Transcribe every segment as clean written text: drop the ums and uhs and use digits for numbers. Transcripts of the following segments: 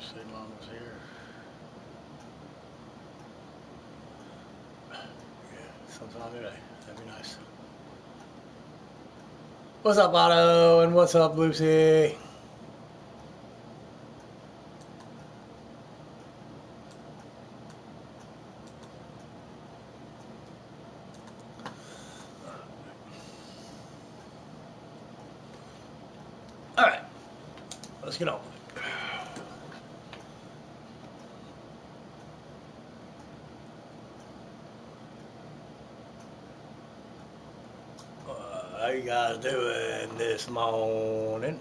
see Mama's here. Yeah, sometime today. That'd be nice. What's up, Otto? And what's up, Lucy? All right, let's get on. How you guys doing this morning?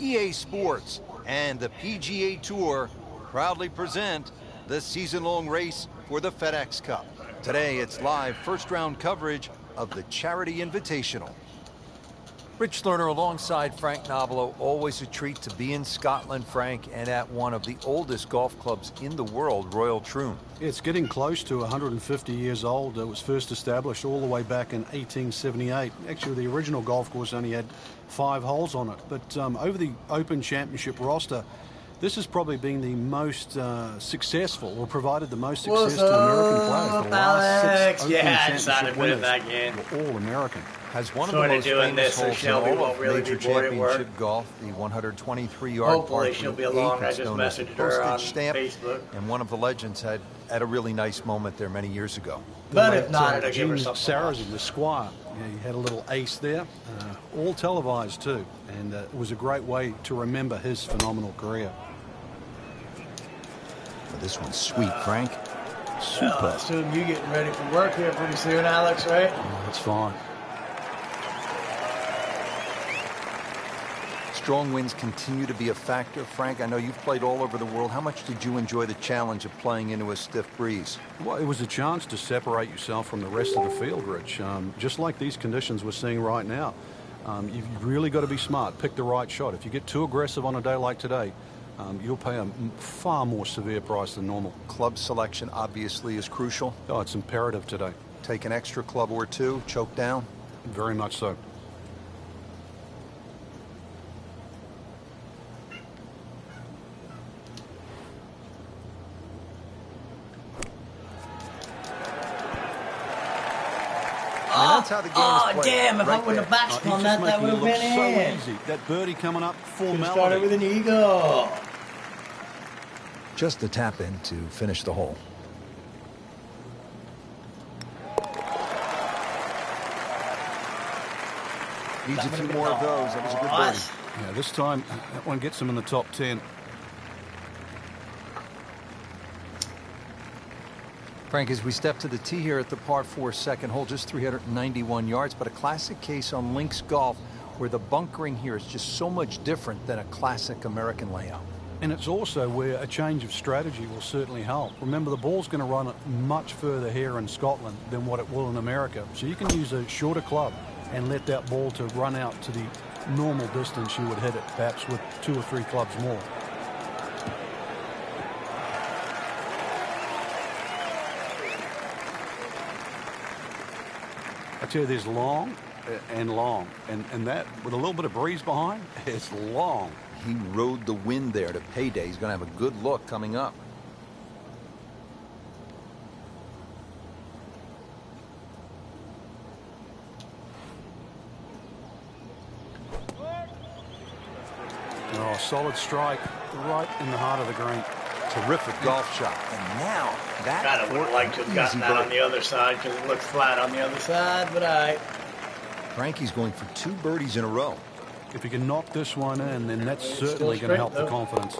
EA Sports and the PGA Tour proudly present the season-long race for the FedEx Cup. Today, it's live first-round coverage of the Charity Invitational. Rich Lerner alongside Frank Nobilo. Always a treat to be in Scotland, Frank, and at one of the oldest golf clubs in the world, Royal Troon. It's getting close to 150 years old. It was first established all the way back in 1878. Actually, the original golf course only had 5 holes on it. But over the Open Championship roster, this has probably been the most successful, or provided the most success to American players. The last 6 Open Championship winners were all American. Has one of the most famous holes in all of major championship golf, the 123-yard par 3 she'll be along. I just known as the messaged her on postage stamp, Facebook. and one of the legends had a really nice moment there many years ago. But if not, it'll give her Jim something. Sarrazin, the Squire, he had a little ace there, all televised too, and it was a great way to remember his phenomenal career. Well, this one's sweet, Frank. Super. I assume you getting ready for work here pretty soon, Alex, right? Oh, that's fine. Strong winds continue to be a factor. Frank, I know you've played all over the world. How much did you enjoy the challenge of playing into a stiff breeze? Well, it was a chance to separate yourself from the rest of the field, Rich. Just like these conditions we're seeing right now. You've really got to be smart. Pick the right shot. If you get too aggressive on a day like today, you'll pay a far more severe price than normal. Club selection obviously is crucial. Oh, it's imperative today. Take an extra club or two, choke down? Very much so. That's how the game is played. Damn, if I Right wouldn't have there. backspun that, that would have been in. So easy. That birdie coming up, Started formality. with an eagle. Just a tap in to finish the hole. Needs a few more of those. That was a good birdie. Yeah, this time, that one gets him in the top 10. Frank, as we step to the tee here at the par 4 second hole, just 391 yards, but a classic case on links golf where the bunkering here is just so much different than a classic American layout. And it's also where a change of strategy will certainly help. Remember, the ball's going to run much further here in Scotland than what it will in America. So you can use a shorter club and let that ball to run out to the normal distance you would hit it, perhaps with 2 or 3 clubs more. I tell you, there's long and long, and that with a little bit of breeze behind, it's long. He rode the wind there to payday. He's going to have a good look coming up. Oh, solid strike right in the heart of the green. Terrific golf shot. And now that God, I would have liked to have gotten that on the other side because it looks flat on the other side, but Frankie's going for 2 birdies in a row. If he can knock this one in, then that's certainly going to help the confidence.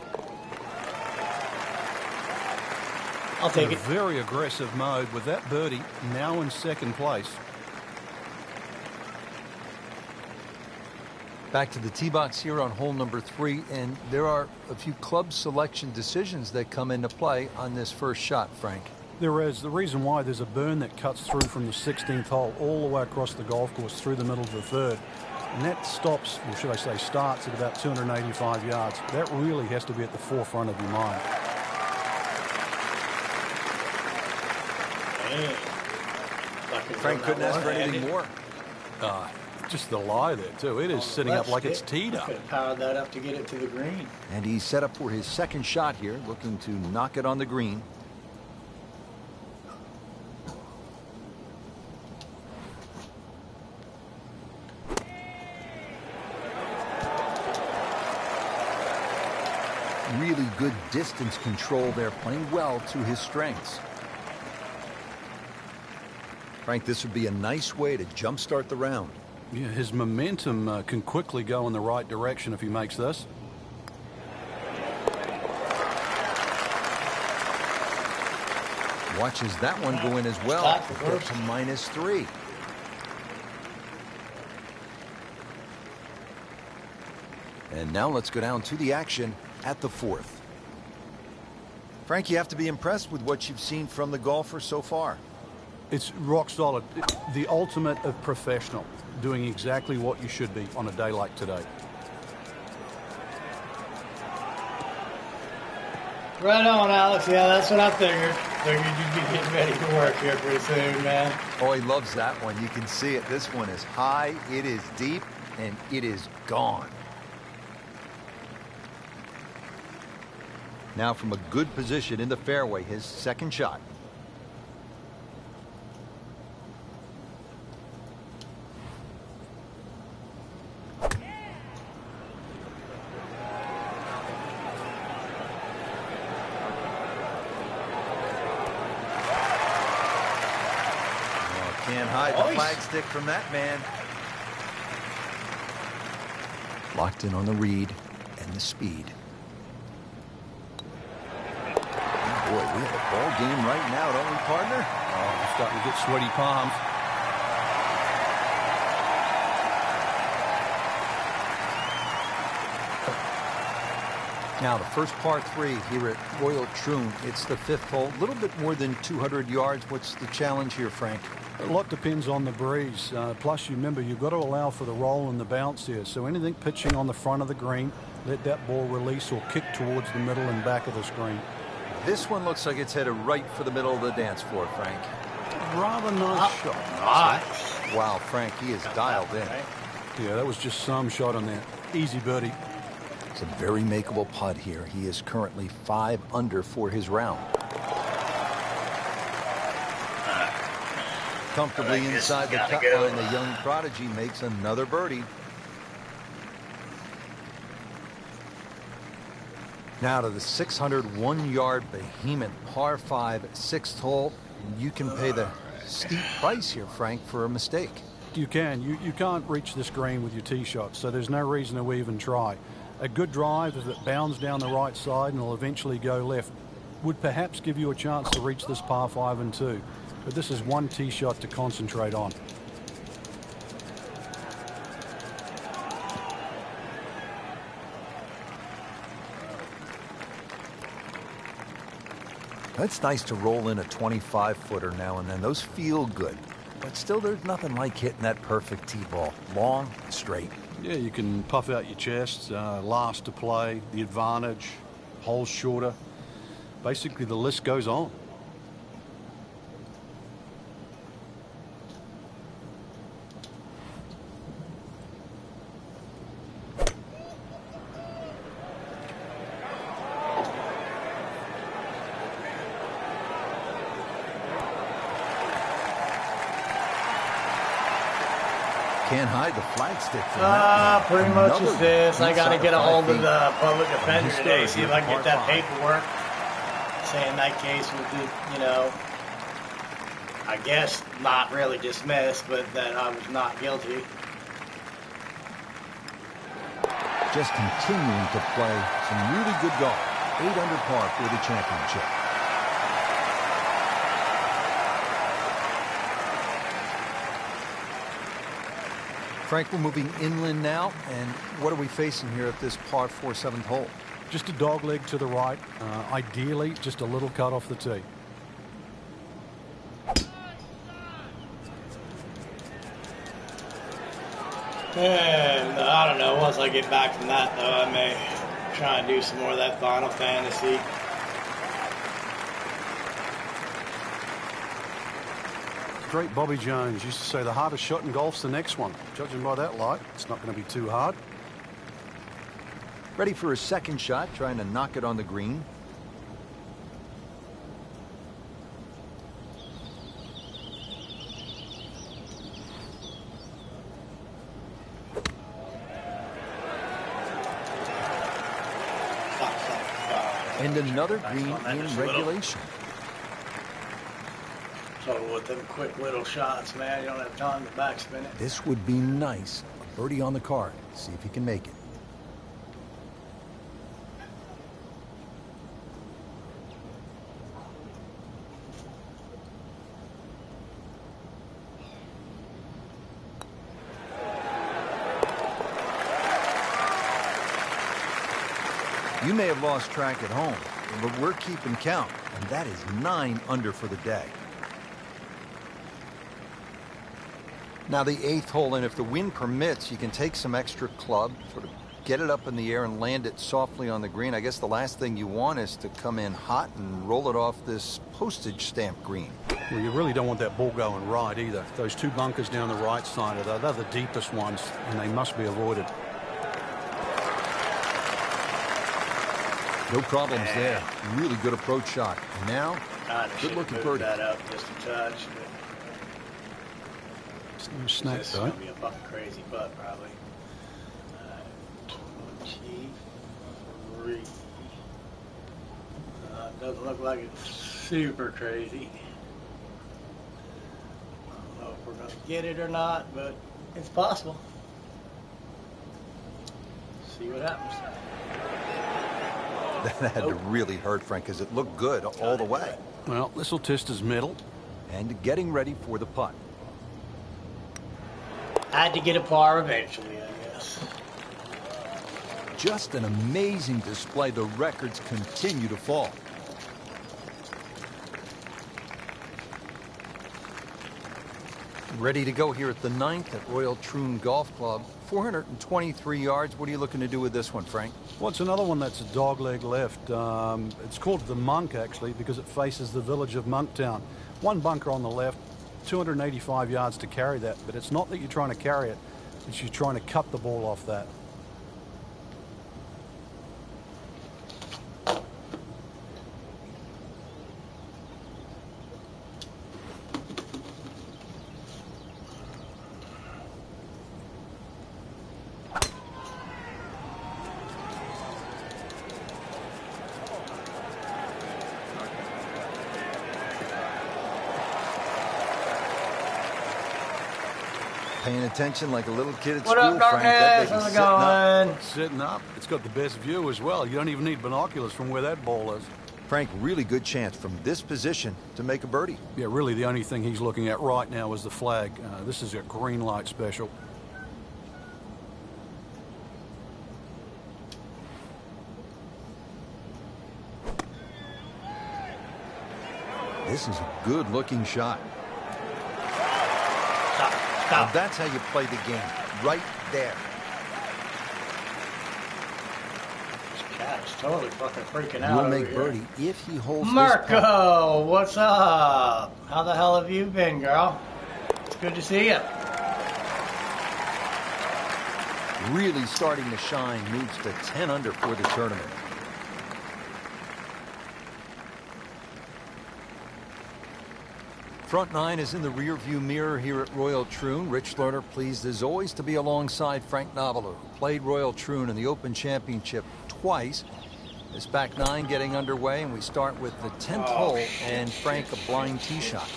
I'll take it. Very aggressive mode with that birdie now in second place. Back to the tee box here on hole number 3, and there are a few club selection decisions that come into play on this first shot, Frank. There is. The reason why, there's a burn that cuts through from the 16th hole all the way across the golf course through the middle of the third. And that stops, or should I say starts, at about 285 yards. That really has to be at the forefront of your mind. Frank couldn't ask for anything more. Just the lie there, too. It is sitting up like it's teed up. Could have powered that up to get it to the green. And he's set up for his second shot here, looking to knock it on the green. Really good distance control there, playing well to his strengths. Frank, this would be a nice way to jumpstart the round. Yeah, his momentum can quickly go in the right direction if he makes this. Watches that one go in as well. Get to -3. And now let's go down to the action at the fourth. Frank, you have to be impressed with what you've seen from the golfer so far. It's rock solid. The ultimate of professional, doing exactly what you should be on a day like today. Right on, Alex. Yeah, that's what I figured. Figured you'd be getting ready to work here pretty soon, man. Oh, he loves that one. You can see it. This one is high, it is deep, and it is gone. Now from a good position in the fairway, his second shot. Can't hide the flagstick from that man. Locked in on the read and the speed. Boy, we have a ball game right now, don't we, partner? Oh, I'm starting to get sweaty palms. Now, the first par 3 here at Royal Troon. It's the 5th hole, a little bit more than 200 yards. What's the challenge here, Frank? A lot depends on the breeze. Plus, you remember, you've got to allow for the roll and the bounce here. So anything pitching on the front of the green, let that ball release or kick towards the middle and back of the screen. This one looks like it's headed right for the middle of the dance floor, Frank. Rather nice shot. Nice. Wow, Frank, he is dialed in. Yeah, that was just some shot on that. Easy birdie. It's a very makeable putt here. He is currently 5 under for his round. Comfortably inside the cut line, the young prodigy makes another birdie. Now to the 601-yard behemoth par 5 6th hole. You can pay the steep price here, Frank, for a mistake. You can. You can't reach this green with your tee shot, so there's no reason to even try. A good drive, as it bounds down the right side and will eventually go left, would perhaps give you a chance to reach this par 5 and 2. But this is one tee shot to concentrate on. It's nice to roll in a 25-footer now and then. Those feel good. But still, there's nothing like hitting that perfect tee ball. Long and straight. Yeah, you can puff out your chest, last to play, the advantage, holes shorter. Basically, the list goes on. Can't hide the flagstick from that. Pretty much is this. I got to get a hold of the public defender today, see if I can get that paperwork. Say in that case with the, I guess not really dismissed, but that I was not guilty. Just continuing to play some really good golf. 8 under par for the championship. Frank, we're moving inland now, and what are we facing here at this par 4 7th hole? Just a dog leg to the right, ideally just a little cut off the tee. And I don't know, once I get back from that, though, I may try and do some more of that Final Fantasy. Great Bobby Jones used to say the hardest shot in golf's the next one. Judging by that light, it's not going to be too hard. Ready for a second shot, trying to knock it on the green. And another green in regulation. So with them quick little shots, man, you don't have time to backspin it. This would be nice. A birdie on the card. See if he can make it. You may have lost track at home, but we're keeping count, and that is 9 under for the day. Now the 8th hole, and if the wind permits, you can take some extra club, sort of get it up in the air and land it softly on the green. I guess the last thing you want is to come in hot and roll it off this postage stamp green. Well, you really don't want that ball going right either. Those 2 bunkers down the right side of that, they're the deepest ones, and they must be avoided. No problems there. Really good approach shot. And now, good looking birdie. That up just a touch. It's no snack, This is though. going to be a fucking crazy putt, probably. 23. It doesn't look like it's super crazy. I don't know if we're going to get it or not, but it's possible. See what happens. That had to really hurt, Frank, because it looked good all the way. Well, this will test his middle. And getting ready for the putt. Had to get a par eventually, I guess. Just an amazing display. The records continue to fall. Ready to go here at the 9th at Royal Troon Golf Club. 423 yards. What are you looking to do with this one, Frank? Well, it's another one that's a dogleg left. It's called the Monk, actually, because it faces the village of Monktown. 1 bunker on the left, 285 yards to carry that. But it's not that you're trying to carry it. It's you're trying to cut the ball off that. Paying attention like a little kid at What school, up, Frank. That Darkness? baby's How's it sitting up. going? Sitting up. It's got the best view as well. You don't even need binoculars from where that ball is. Frank, really good chance from this position to make a birdie. Yeah, really the only thing he's looking at right now is the flag. This is a green light special. This is a good-looking shot. Stop. Now that's how you play the game, right there. This cat is totally fucking freaking out. We'll over make here. birdie if he holds this putt. Marco, what's up? How the hell have you been, girl? It's good to see you. Really starting to shine, moves to 10 under for the tournament. Front 9 is in the rearview mirror here at Royal Troon. Rich Lerner pleased as always to be alongside Frank Nobile, who played Royal Troon in the Open Championship twice. This back 9 getting underway, and we start with the 10th hole, and Frank a blind tee shot.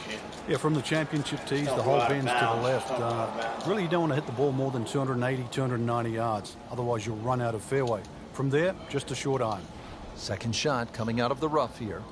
Yeah, from the championship tees, the whole bends to the left. Really, you don't want to hit the ball more than 280, 290 yards. Otherwise, you'll run out of fairway. From there, just a short iron. Second shot coming out of the rough here.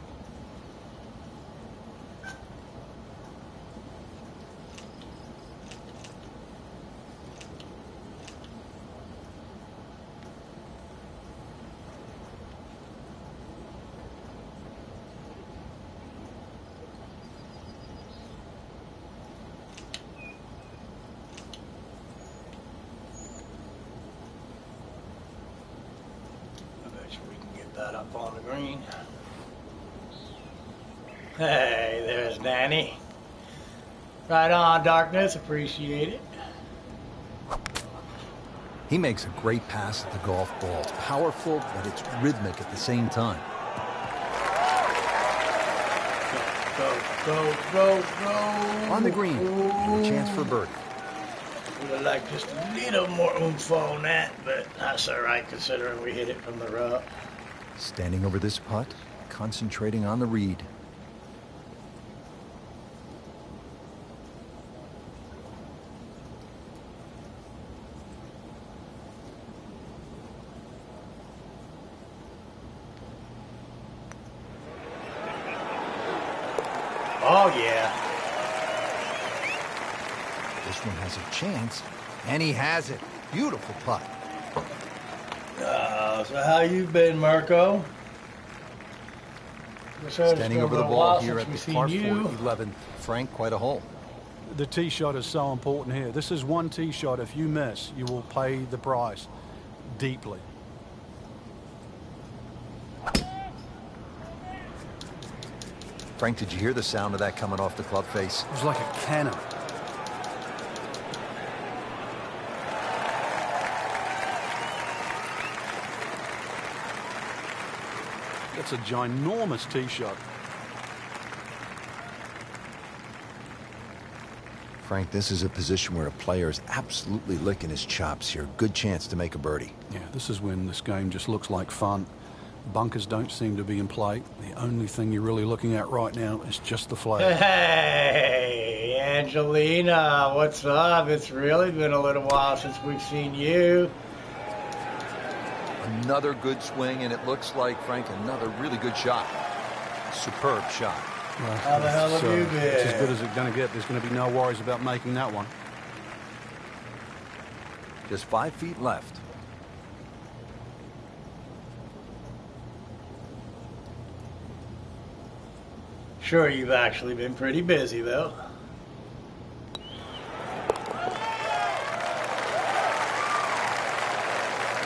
that up on the green. Hey, there's Danny. Right on, Darkness. Appreciate it. He makes a great pass at the golf ball. It's powerful, but it's rhythmic at the same time. Go. On the green, and a chance for birdie. Would have liked just a little more oomph on that, but that's all right considering we hit it from the rough. Standing over this putt, concentrating on the read. Oh, yeah. This one has a chance, and he has it. Beautiful putt. So how you been, Marco? Standing over the ball here at the par 4 you. 11th. Frank, quite a hole. The tee shot is so important here. This is one tee shot. If you miss, you will pay the price deeply. Frank, did you hear the sound of that coming off the club face? It was like a cannon. That's a ginormous tee shot. Frank, this is a position where a player is absolutely licking his chops here. Good chance to make a birdie. Yeah, this is when this game just looks like fun. Bunkers don't seem to be in play. The only thing you're really looking at right now is just the flag. Hey, Angelina, what's up? It's really been a little while since we've seen you. Another good swing, and it looks like, Frank, another really good shot. Superb shot. Well, How the hell have you been? It's as good as it's going to get. There's going to be no worries about making that one. Just 5 feet left. Sure, you've actually been pretty busy, though.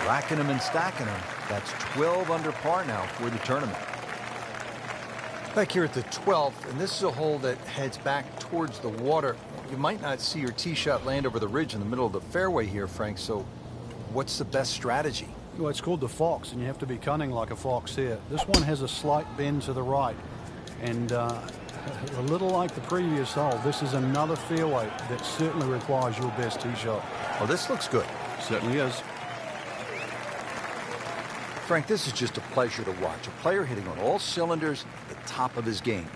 Racking them and stacking them. That's 12 under par now for the tournament. Back here at the 12th, and this is a hole that heads back towards the water. You might not see your tee shot land over the ridge in the middle of the fairway here, Frank, so what's the best strategy? Well, it's called the fox, and you have to be cunning like a fox here. This one has a slight bend to the right, and a little like the previous hole, this is another fairway that certainly requires your best tee shot. Oh, this looks good. Certainly is. Frank, this is just a pleasure to watch. A player hitting on all cylinders at the top of his game.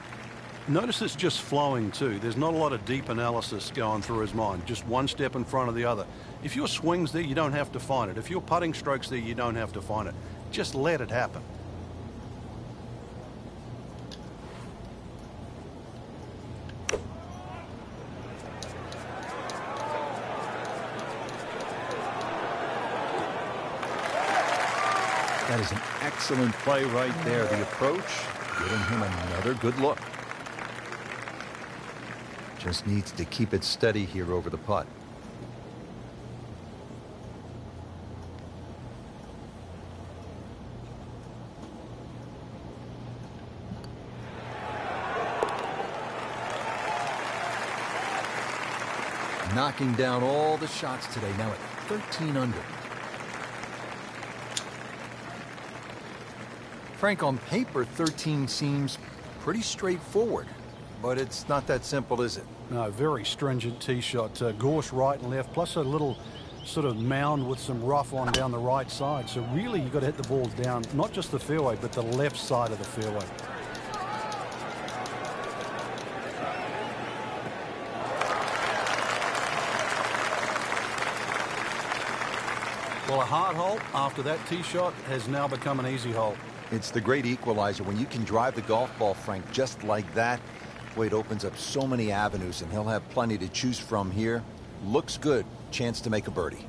Notice it's just flowing too. There's not a lot of deep analysis going through his mind. Just one step in front of the other. If your swing's there, you don't have to find it. If your putting stroke's there, you don't have to find it. Just let it happen. That is an excellent play right there. The approach, giving him another good look. Just needs to keep it steady here over the putt. Knocking down all the shots today, now at 13 under. Frank, on paper, 13 seems pretty straightforward, but it's not that simple, is it? No, very stringent tee shot. Gorse right and left, plus a little sort of mound with some rough on down the right side. So really, you've got to hit the balls down, not just the fairway, but the left side of the fairway. Well, a hard hole after that tee shot has now become an easy hole. It's the great equalizer. When you can drive the golf ball, Frank, just like that, boy, it opens up so many avenues, and he'll have plenty to choose from here. Looks good. Chance to make a birdie.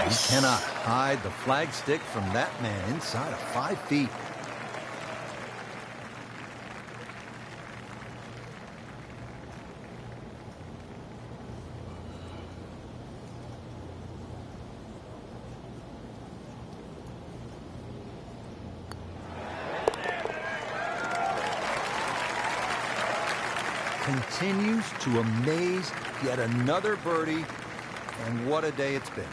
Nice. You cannot hide the flag stick from that man inside of 5 feet. Continues to amaze. Yet another birdie, and what a day it's been.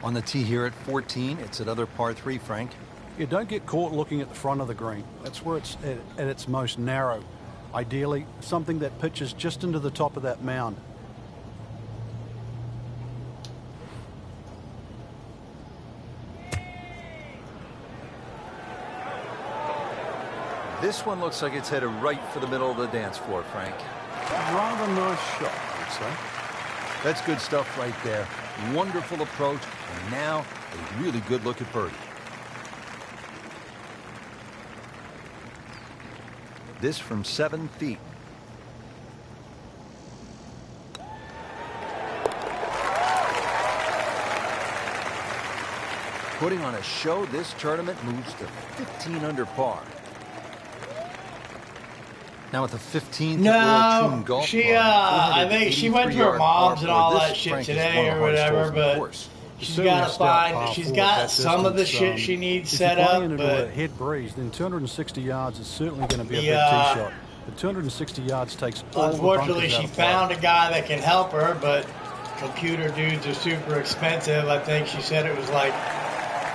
On the tee here at 14, it's another par 3, Frank. You don't get caught looking at the front of the green. That's where it's at its most narrow. Ideally, something that pitches just into the top of that mound. This one looks like it's headed right for the middle of the dance floor, Frank. Rather nice shot, I would say. That's good stuff right there. Wonderful approach, and now a really good look at birdie. This from 7 feet. Putting on a show, this tournament moves to 15 under par. Now with the 15th World Troon Golf Club, I think she went to her mom's and all that shit today or whatever, but she's got to find, she's got some of the shit she needs set up, but a head breeze, then 260 yards is certainly going to be a big tee shot. But 260 yards takes all the bunkers out of unfortunately, she play. found a guy that can help her, but computer dudes are super expensive. I think she said it was like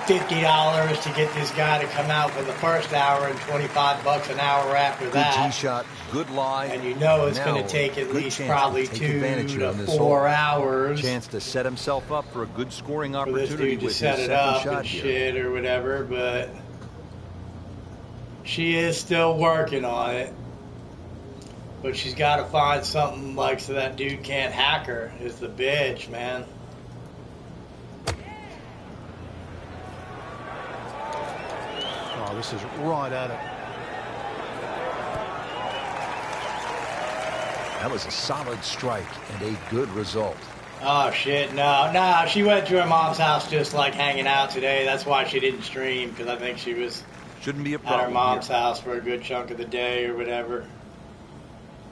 $50 to get this guy to come out for the first hour and $25 an hour after that. Good tee shot, good lie. And you know it's going to take at least probably 2 to 4 hours. Chance to set himself up for a good scoring for this opportunity dude to with set his it second up shot and here. shit or whatever, but she is still working on it. But she's got to find something like so that dude can't hack her is the bitch, man. Oh, this is right at it. That was a solid strike and a good result. Oh shit, no, she went to her mom's house just like hanging out today. That's why she didn't stream, because I think she was Shouldn't be a at problem her mom's here. house for a good chunk of the day or whatever.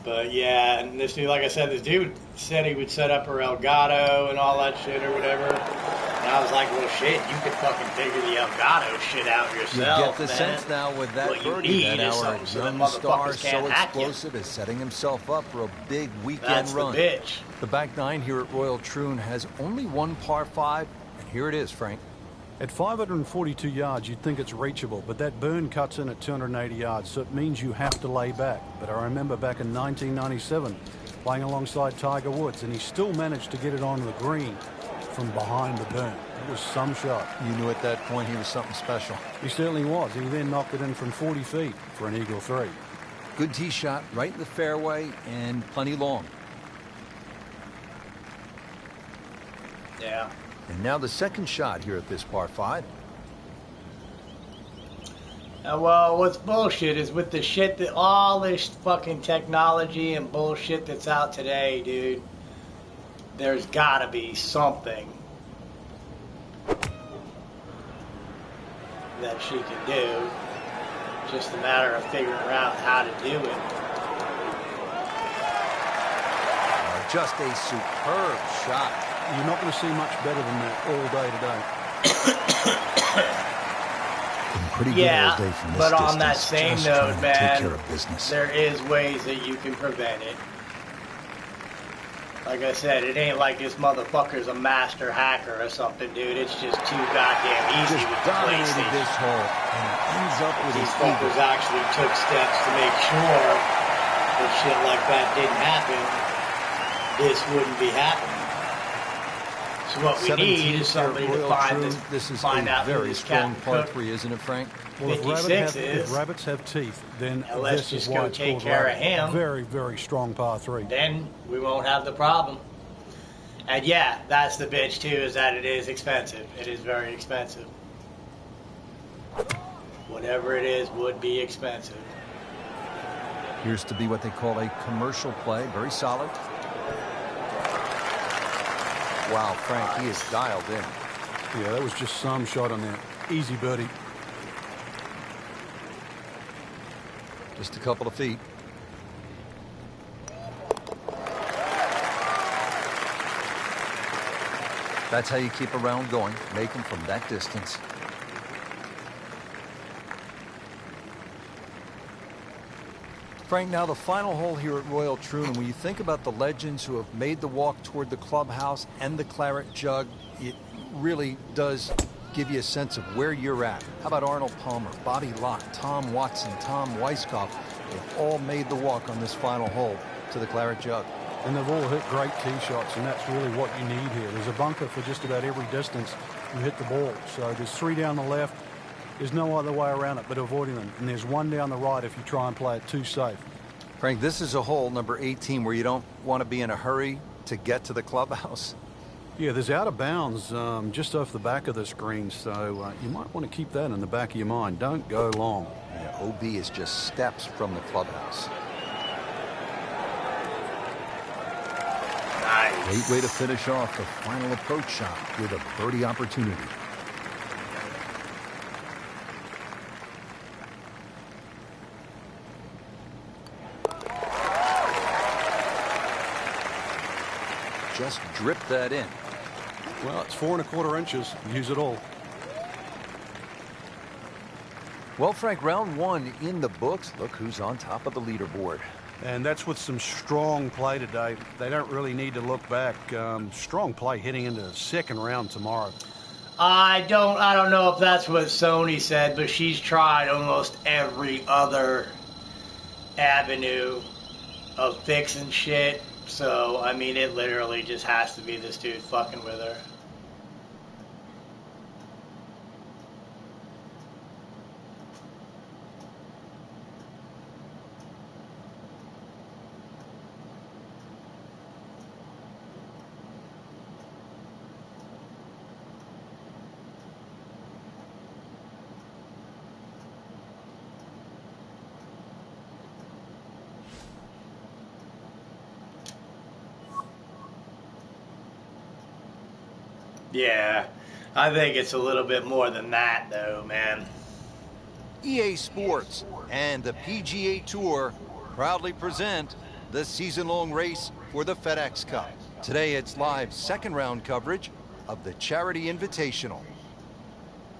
But yeah, and this dude, like I said, this dude said he would set up her Elgato and all that shit or whatever. And I was like, well, shit, you could fucking figure the Elgato shit out You yourself, get the man. sense now with that What you birdie need that is our something so them young star, motherfuckers so can't hack you. explosive, is setting himself up for a big weekend That's run. the bitch. The back nine here at Royal Troon has only one par 5, and here it is, Frank. At 542 yards, you'd think it's reachable, but that burn cuts in at 280 yards, so it means you have to lay back. But I remember back in 1997, playing alongside Tiger Woods, and he still managed to get it onto the green from behind the burn. It was some shot. You knew at that point he was something special. He certainly was. He then knocked it in from 40 feet for an eagle 3. Good tee shot, right in the fairway, and plenty long. Yeah. And now the second shot here at this par 5. Well, what's bullshit is with the shit that all this fucking technology and bullshit that's out today, dude. There's gotta be something that she can do. Just a matter of figuring out how to do it. Just a superb shot. You're not going to see much better than that all day today. Been pretty good Yeah, all day from this but on distance, that same just note, trying to take man, care of business. there is ways that you can prevent it. Like I said, it ain't like this motherfucker's a master hacker or something, dude. It's just too goddamn easy Just with the dominated PlayStation. this hole and ends up with These his fuckers eagle. actually took steps to make sure that shit like that didn't happen. This wouldn't be happening. So what we 17th need is here somebody at to Royal find Troon. this, This is find a out who very this strong Captain par Cook 3, isn't it, Frank? Well, 56 if rabbits have teeth, then Now let's this is just why go it's take called care of rabbit. him. Very, very strong par 3. Then we won't have the problem. And yeah, that's the bitch too, is that it is expensive. It is very expensive. Whatever it is would be expensive. Appears to be what they call a commercial play. Very solid. Wow, Frank, he is dialed in. Yeah, that was just some shot on there. Easy birdie. Just a couple of feet. That's how you keep a round going. Make them from that distance. Frank, now the final hole here at Royal Troon, and when you think about the legends who have made the walk toward the clubhouse and the claret jug, it really does give you a sense of where you're at. How about Arnold Palmer, Bobby Locke, Tom Watson, Tom Weiskopf? They've all made the walk on this final hole to the claret jug. And they've all hit great tee shots, and that's really what you need here. There's a bunker for just about every distance you hit the ball. So there's 3 down the left. There's no other way around it but avoiding them. And there's 1 down the right if you try and play it too safe. Frank, this is a hole, number 18, where you don't want to be in a hurry to get to the clubhouse. Yeah, there's out of bounds just off the back of this green, so you might want to keep that in the back of your mind. Don't go long. Yeah, OB is just steps from the clubhouse. Nice. Great way to finish off the final approach shot with a birdie opportunity. Just drip that in. Well, it's 4 1/4 inches. Use it all. Well, Frank, round 1 in the books. Look who's on top of the leaderboard. And that's with some strong play today. They don't really need to look back. Strong play heading into the second round tomorrow. I don't know if that's what Sony said, but she's tried almost every other avenue of fixing shit. So, I mean, it literally just has to be this dude fucking with her. Yeah, I think it's a little bit more than that, though, man. EA Sports and the PGA Tour proudly present the season-long race for the FedEx Cup. Today, it's live second-round coverage of the Charity Invitational.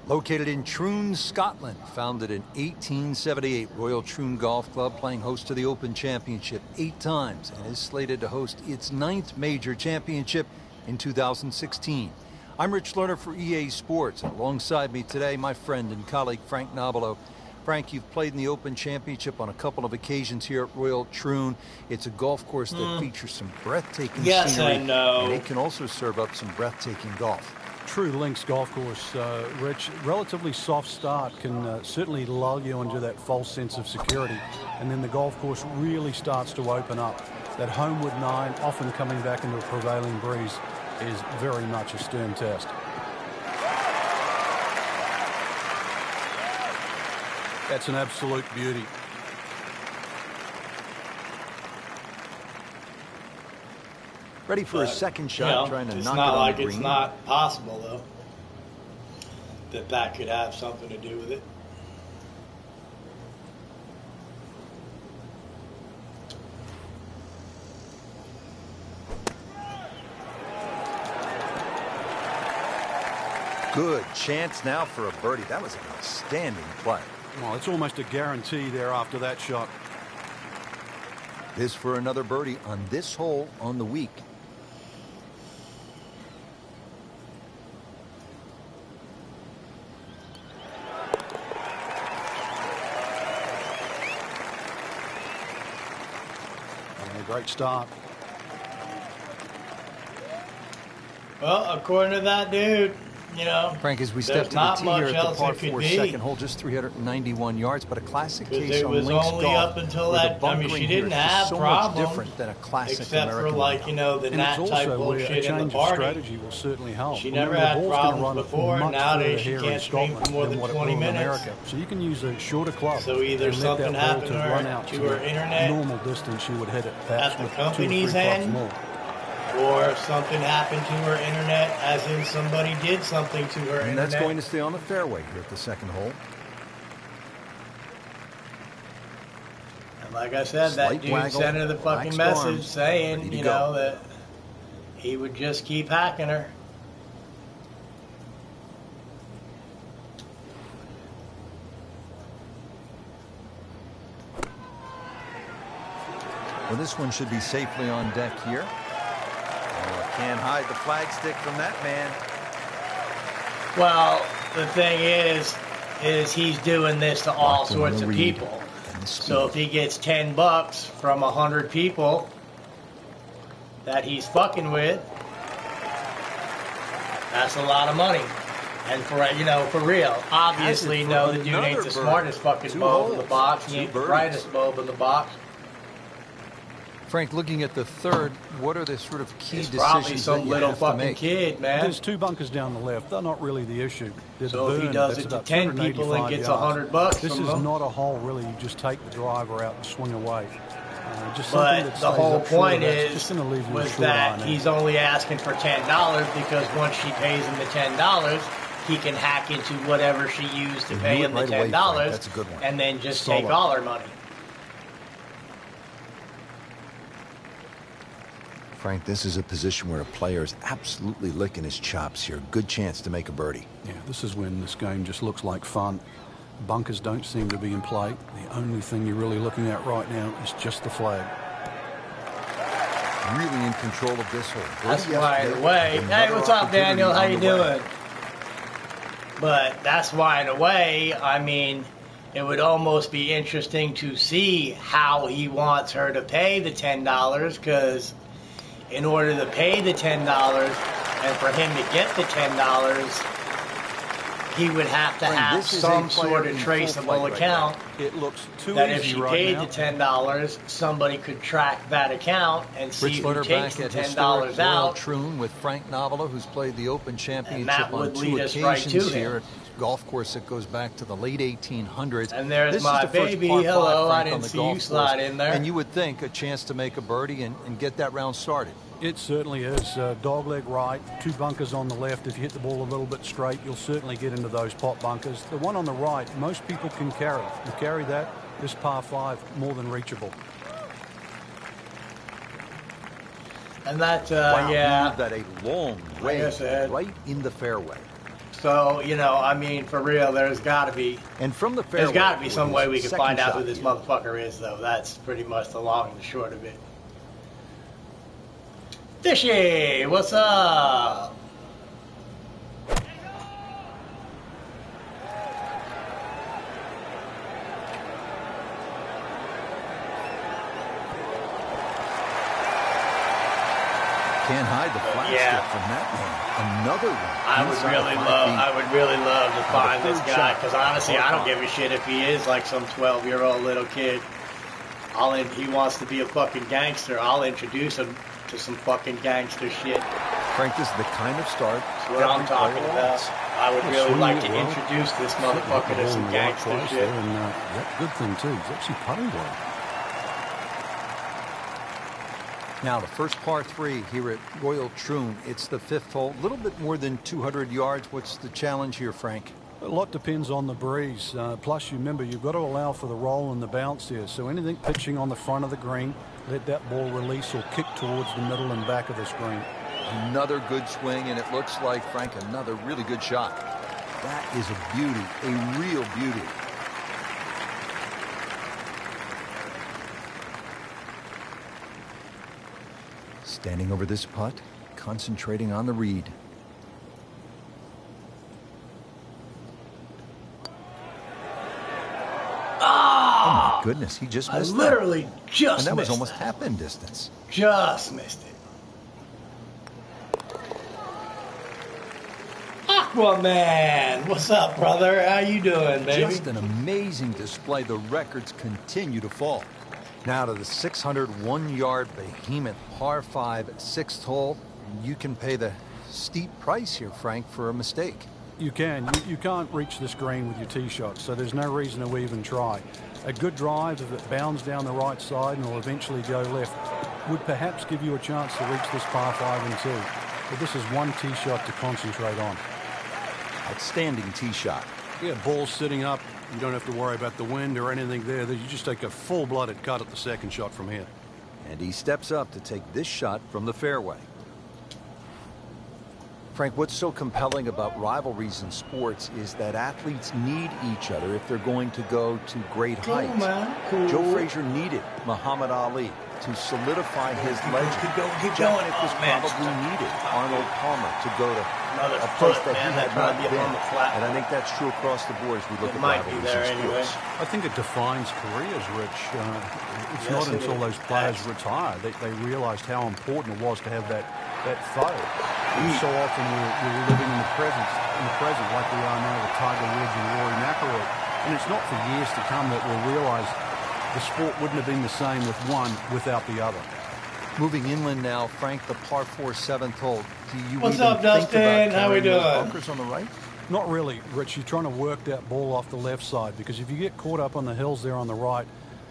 Located in Troon, Scotland, founded in 1878, Royal Troon Golf Club playing host to the Open Championship 8 times and is slated to host its 9th major championship in 2016. I'm Rich Lerner for EA Sports. Alongside me today, my friend and colleague Frank Nobilo. Frank, you've played in the Open Championship on a couple of occasions here at Royal Troon. It's a golf course that features some breathtaking scenery. I know. And it can also serve up some breathtaking golf. True links golf course, Rich. Relatively soft start can certainly lull you into that false sense of security. And then the golf course really starts to open up. That homeward 9, often coming back into a prevailing breeze, is very much a stern test. That's an absolute beauty. Ready for a second shot, trying to knock it on the green. It's not like it's not possible, though, that could have something to do with it. Good chance now for a birdie. That was an outstanding play. Well, it's almost a guarantee there after that shot. This for another birdie on this hole on the week. And a great start. Well, according to that dude, you know, Frank, as we step to the tee here at the par 4 second hole, just 391 yards, but a classic case on links golf. Up until that, I mean, she didn't have so problems, much different than a classic except American for like, you know, the nat type bullshit in the party. Strategy will certainly help. She never had problems before, and nowadays she can't stream for more than 20 minutes. So you can use a shorter club. So either something happened to her internet normal distance you would hit it at the company's end, Or something happened to her internet, as in somebody did something to her internet. And that's going to stay on the fairway here at the second hole. And like I said, Slight that dude waggle, sent her the fucking relaxed message arms, saying, ready to you go. know, that he would just keep hacking her. Well, this one should be safely on deck here. Can't hide the flagstick from that man. Well, the thing is he's doing this to all Watching sorts the of read people. and the So if speed. he gets $10 from 100 people that he's fucking with, that's a lot of money. And for, you know, for real, obviously, for no, the dude another ain't the bird. smartest fucking Two bulb in the holes, box. He two ain't the birdies. brightest bulb in the box. Frank, looking at the third, what are the sort of key He's decisions probably that some you little have to fucking make? kid, man. There's 2 bunkers down the left. They're not really the issue. There's So a if he burn does that's it to about 10 people and 285 gets yards. $100 This from is them. not a hole really you just take the driver out and swing away. Just something But that the stays whole up short point of that's is just gonna leave you with was short that iron he's there. only asking for $10 because once she pays him the $10, he can hack into whatever she used to You pay knew him it the right away, $10 Frank. That's a good one. and then just Solid. take all her money. Frank, this is a position where a player is absolutely licking his chops here. Good chance to make a birdie. Yeah, this is when this game just looks like fun. Bunkers don't seem to be in play. The only thing you're really looking at right now is just the flag. Really in control of this hole. That's Birdie why, in yesterday, a way, another hey, what's up, opportunity Daniel? How on you the way. doing? But that's why, in a way, I mean, it would almost be interesting to see how he wants her to pay the $10, because in order to pay the $10 and for him to get the $10, he would have to Frank, have this is some a player sort of in full traceable flight right account It looks too that easy if she right paid now. the $10, somebody could track that account and see Rich who Leonard takes back the at $10 historic Royal out. Troon with Frank Novola, who's played the Open Championship that on would 2 lead us right to occasions him. here at a golf course that goes back to the late 1800s. And there's This my is the first baby. par 5, Hello, I Frank, on didn't the see golf you course. slide in there. And you would think a chance to make a birdie and get that round started. It certainly is. Dogleg right, 2 bunkers on the left. If you hit the ball a little bit straight, you'll certainly get into those pot bunkers. The one on the right, most people can carry. You carry that, this par 5, more than reachable. And that, Wow, yeah. he moved that a long way I said. right in the fairway. So, you know, I mean, for real, there's got to be And from the fairway, there's got to be with some his way we can second find out shot who this here. motherfucker is, though. That's pretty much the long and the short of it. Fishy, what's up? Can't hide the flagstick Yeah. from that man. Another one. I would inside really 5 love, feet. I would really love to find the this third guy, shot. because honestly, I don't Par give a shit if he is like some 12-year-old little kid. He wants to be a fucking gangster. I'll introduce him to some fucking gangster shit. Frank, this is the kind of start That's what I'm every talking player about. wants. I would really swing like it to well. introduce this motherfucker to some gangster shit. There, and yeah, good thing too. He's actually putting well. Now, the first par 3 here at Royal Troon. It's the 5th hole. A little bit more than 200 yards. What's the challenge here, Frank? A lot depends on the breeze. Plus, you remember, you've got to allow for the roll and the bounce here. So anything pitching on the front of the green, let that ball release or kick towards the middle and back of this green. Another good swing, and it looks like, Frank, another really good shot. That is a beauty, a real beauty. Standing over this putt, concentrating on the read. Oh, my goodness, he just I missed literally that. just And that was missed almost it. half in distance. Just missed it. Aquaman, what's up, brother? How you doing, baby? Just an amazing display. The records continue to fall. Now to the 601-yard behemoth par 5 6th hole. You can pay the steep price here, Frank, for a mistake. You can. You can't reach this green with your tee shot, so there's no reason to even try. A good drive, if it bounds down the right side, and will eventually go left. would perhaps give you a chance to reach this par 5 and 2. But this is one tee shot to concentrate on. Outstanding tee shot. Yeah, ball's sitting up. You don't have to worry about the wind or anything there. You just take a full-blooded cut at the second shot from here. And he steps up to take this shot from the fairway. Frank, what's so compelling about rivalries in sports is that athletes need each other if they're going to go to great heights. Cool. Joe Frazier needed Muhammad Ali to solidify his legend. Keep Jack going. Nicklaus probably needed Arnold Palmer to go to Another a place foot, that man, he that had not might be been. on the flat. And I think that's true across the board as we look It at might be rivalries there in anyway. sports. I think it defines careers, Rich. It's Yes, not it until is. those players retire that they realised how important it was to have that foe. So often we're living in the present like we are now with Tiger Woods and Rory McIlroy. And it's not for years to come that we'll realise the sport wouldn't have been the same with one without the other. Moving inland now, Frank, the par 4 7th hole. Do you What's even up, think Dustin? about How we carrying those doing? bunkers on the right? Not really, Rich. You're trying to work that ball off the left side, because if you get caught up on the hills there on the right,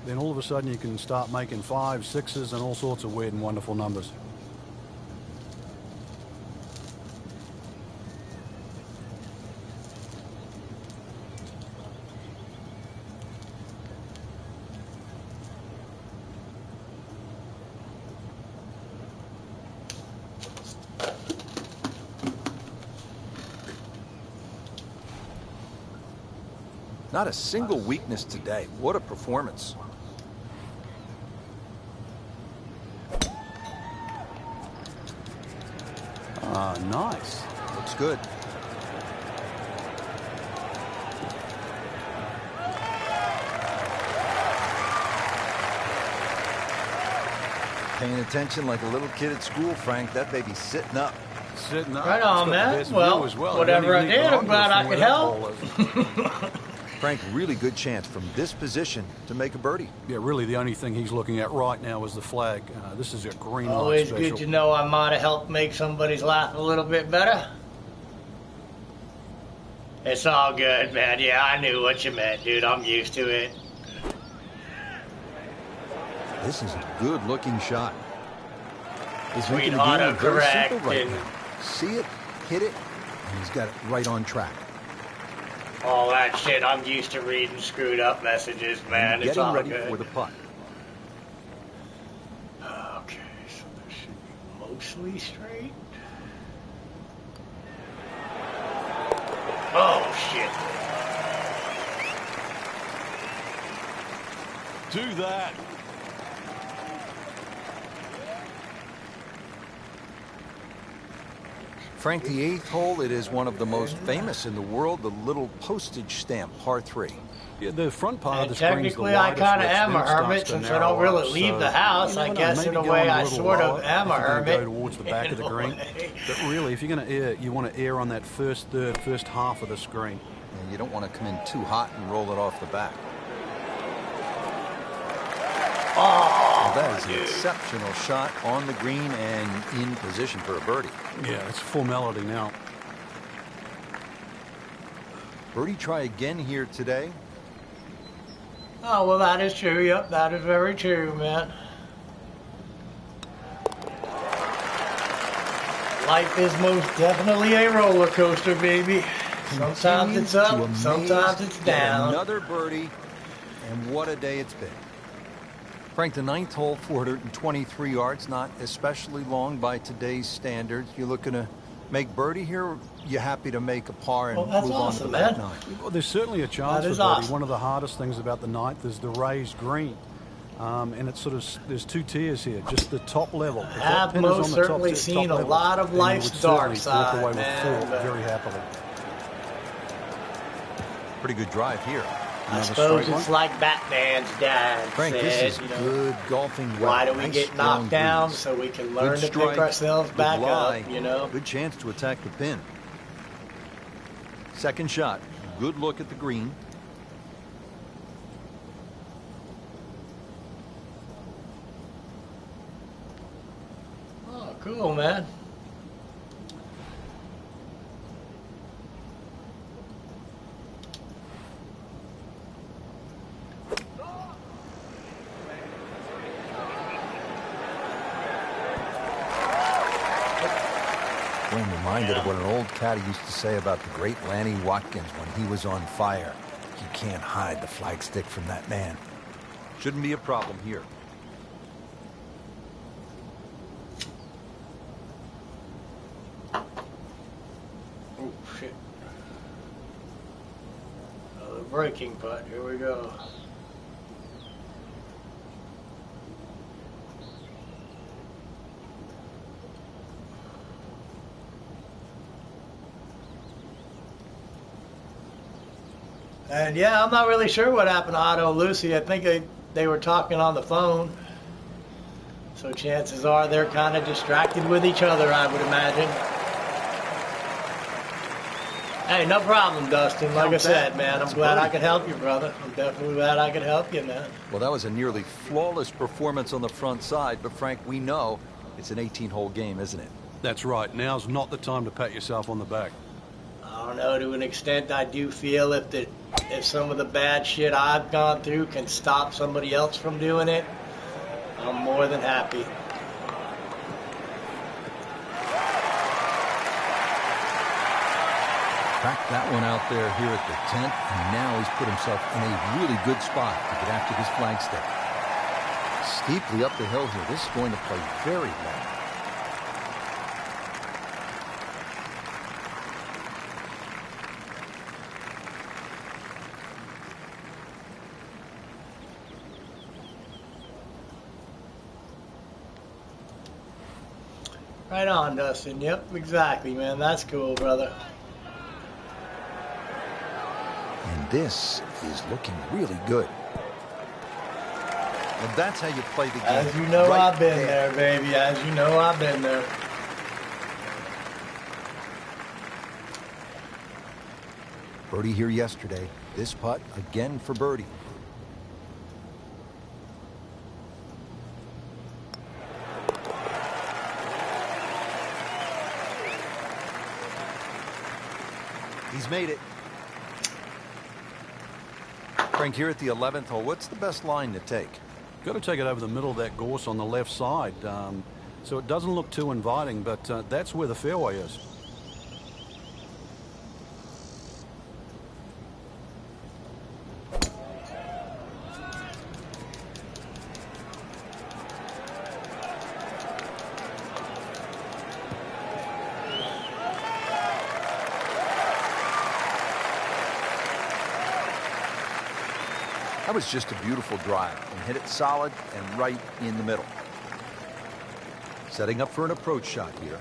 then all of a sudden you can start making 5s, 6s, and all sorts of weird and wonderful numbers. Not a single weakness today. What a performance. Nice. Looks good. Paying attention like a little kid at school, Frank. That baby's sitting up. Sitting up. Right on, man. Well, whatever I did, I'm glad I could help. Frank, really good chance from this position to make a birdie. Yeah, really the only thing he's looking at right now is the flag. This is a green light Always special. good to know I might have helped make somebody's life a little bit better. It's all good, man. Yeah, I knew what you meant, dude. I'm used to it. This is a good-looking shot. He's Sweet making the game autocorrect very simple right and- now. See it, hit it, and he's got it right on track. All that shit, I'm used to reading screwed up messages, man. It's Getting all ready good. for the putt. Okay, so this should be mostly straight. Oh, shit. Do that. Frank, the 8th hole, it is one of the most famous in the world, the little postage stamp par 3. Yeah, the front part of And the screen's the technically, I widest, kind of Rich, am then a it starts hermit to since I narrow don't really up, leave so the house. you I never know, guess maybe in a going way a I little sort of lower am a if you're gonna hermit. go towards the back of the in a green. way. But really, if you're going to err, you want to err on that first third, first half of the screen. And you don't want to come in too hot and roll it off the back. Oh, Well, that is an exceptional shot on the green and in position for a birdie. Yeah, it's full melody now. Birdie try again here today. oh, well, that is true. Yep, that is very true, man. Life is most definitely a roller coaster, baby. Sometimes it's up, Continues to sometimes amaze it's yet down. Another birdie, and what a day it's been. Frank, the 9th hole, 423 yards, not especially long by today's standards. You looking to make birdie here, or you happy to make a par and Well, that's move on to the awesome, back man. 9? Well, there's certainly a chance That for is birdie. awesome. One of the hardest things about the 9th is the raised green. And it's sort of, there's 2 tiers here, just the top level. If that I've pin is on most the top certainly top seen a level, lot of then you life's would dark certainly walk side, away man, with but- 4 very happily. Pretty good drive here. I Another suppose straight it's one. like Batman's dad Frank, said, this is you know, good golfing weather. why do we Nice get strong knocked down breeze. so we can Good learn to strike, pick ourselves good back lie, up, you know? Good chance to attack the pin. Second shot. Good look at the green. Oh, cool, man. Reminded of what an old caddy used to say about the great Lanny Watkins when he was on fire. You can't hide the flagstick from that man. Shouldn't be a problem here. Oh, shit. Another breaking putt. Here we go. And yeah, I'm not really sure what happened to Otto and Lucy. I think they were talking on the phone. So chances are they're kind of distracted with each other, I would imagine. Hey, no problem, Dustin. Like I said, man, I'm glad I could help you, brother. I'm definitely glad I could help you, man. Well, that was a nearly flawless performance on the front side, but Frank, we know it's an 18-hole game, isn't it? That's right. Now's not the time to pat yourself on the back. I don't know, to an extent I do feel if some of the bad shit I've gone through can stop somebody else from doing it, I'm more than happy. Cracked that one out there here at the 10th, and now he's put himself in a really good spot to get after this flagstick. Steeply up the hill here. This is going to play very well. Right on, Dustin. Yep, exactly, man. That's cool, brother. And this is looking really good. And that's how you play the game. As you know, right I've been there, baby. As you know, I've been there. Birdie here yesterday. This putt again for birdie. He's made it. Frank, here at the 11th hole, what's the best line to take? Got to take it over the middle of that course on the left side. So it doesn't look too inviting, but that's where the fairway is. That was just a beautiful drive and hit it solid and right in the middle. Setting up for an approach shot here.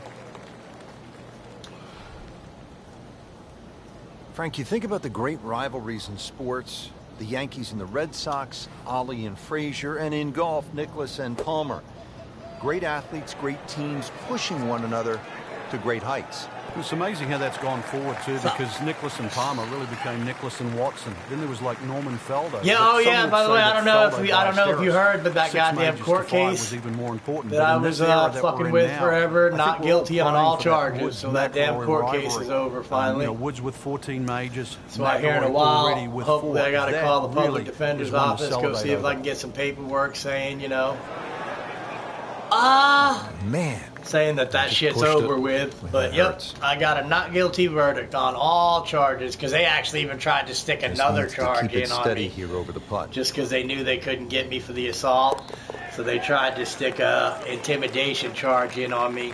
Frank, you think about the great rivalries in sports, the Yankees and the Red Sox, Ollie and Frazier, and in golf, Nicklaus and Palmer. Great athletes, great teams pushing one another to great heights. It's amazing how that's gone forward too, because Nicklaus and Palmer really became Nicklaus and Watson. Then there was like Norman Felder. Yeah, oh yeah. By the way, I don't know if you heard, but that goddamn court case was even more important. that I was fucking with forever, not guilty on all charges. So that damn court case is over finally. You know, Woods with 14 majors. So I hear in a while. Hopefully, I got to call the public defender's office, go see if I can get some paperwork saying, you know, man, saying that shit's over with. But yep, I got a not guilty verdict on all charges, because they actually even tried to stick another charge in on me here over the putt, just because they knew they couldn't get me for the assault. So they tried to stick a intimidation charge in on me,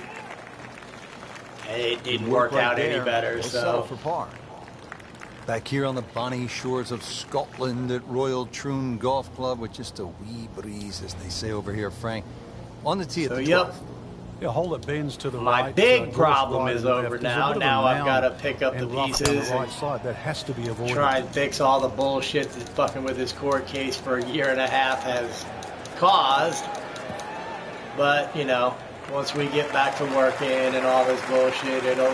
and it didn't work out any better. So for par. Back here on the bonny shores of Scotland at Royal Troon Golf Club with just a wee breeze, as they say over here, Frank. On the tee at the 12th. Yep. Yeah, hole that bends to the right. My big problem is over now. Now I've got to pick up the pieces right side. That has to be avoided. Try and fix all the bullshit that fucking with this court case for a year and a half has caused. But, you know, once we get back to working and all this bullshit, it'll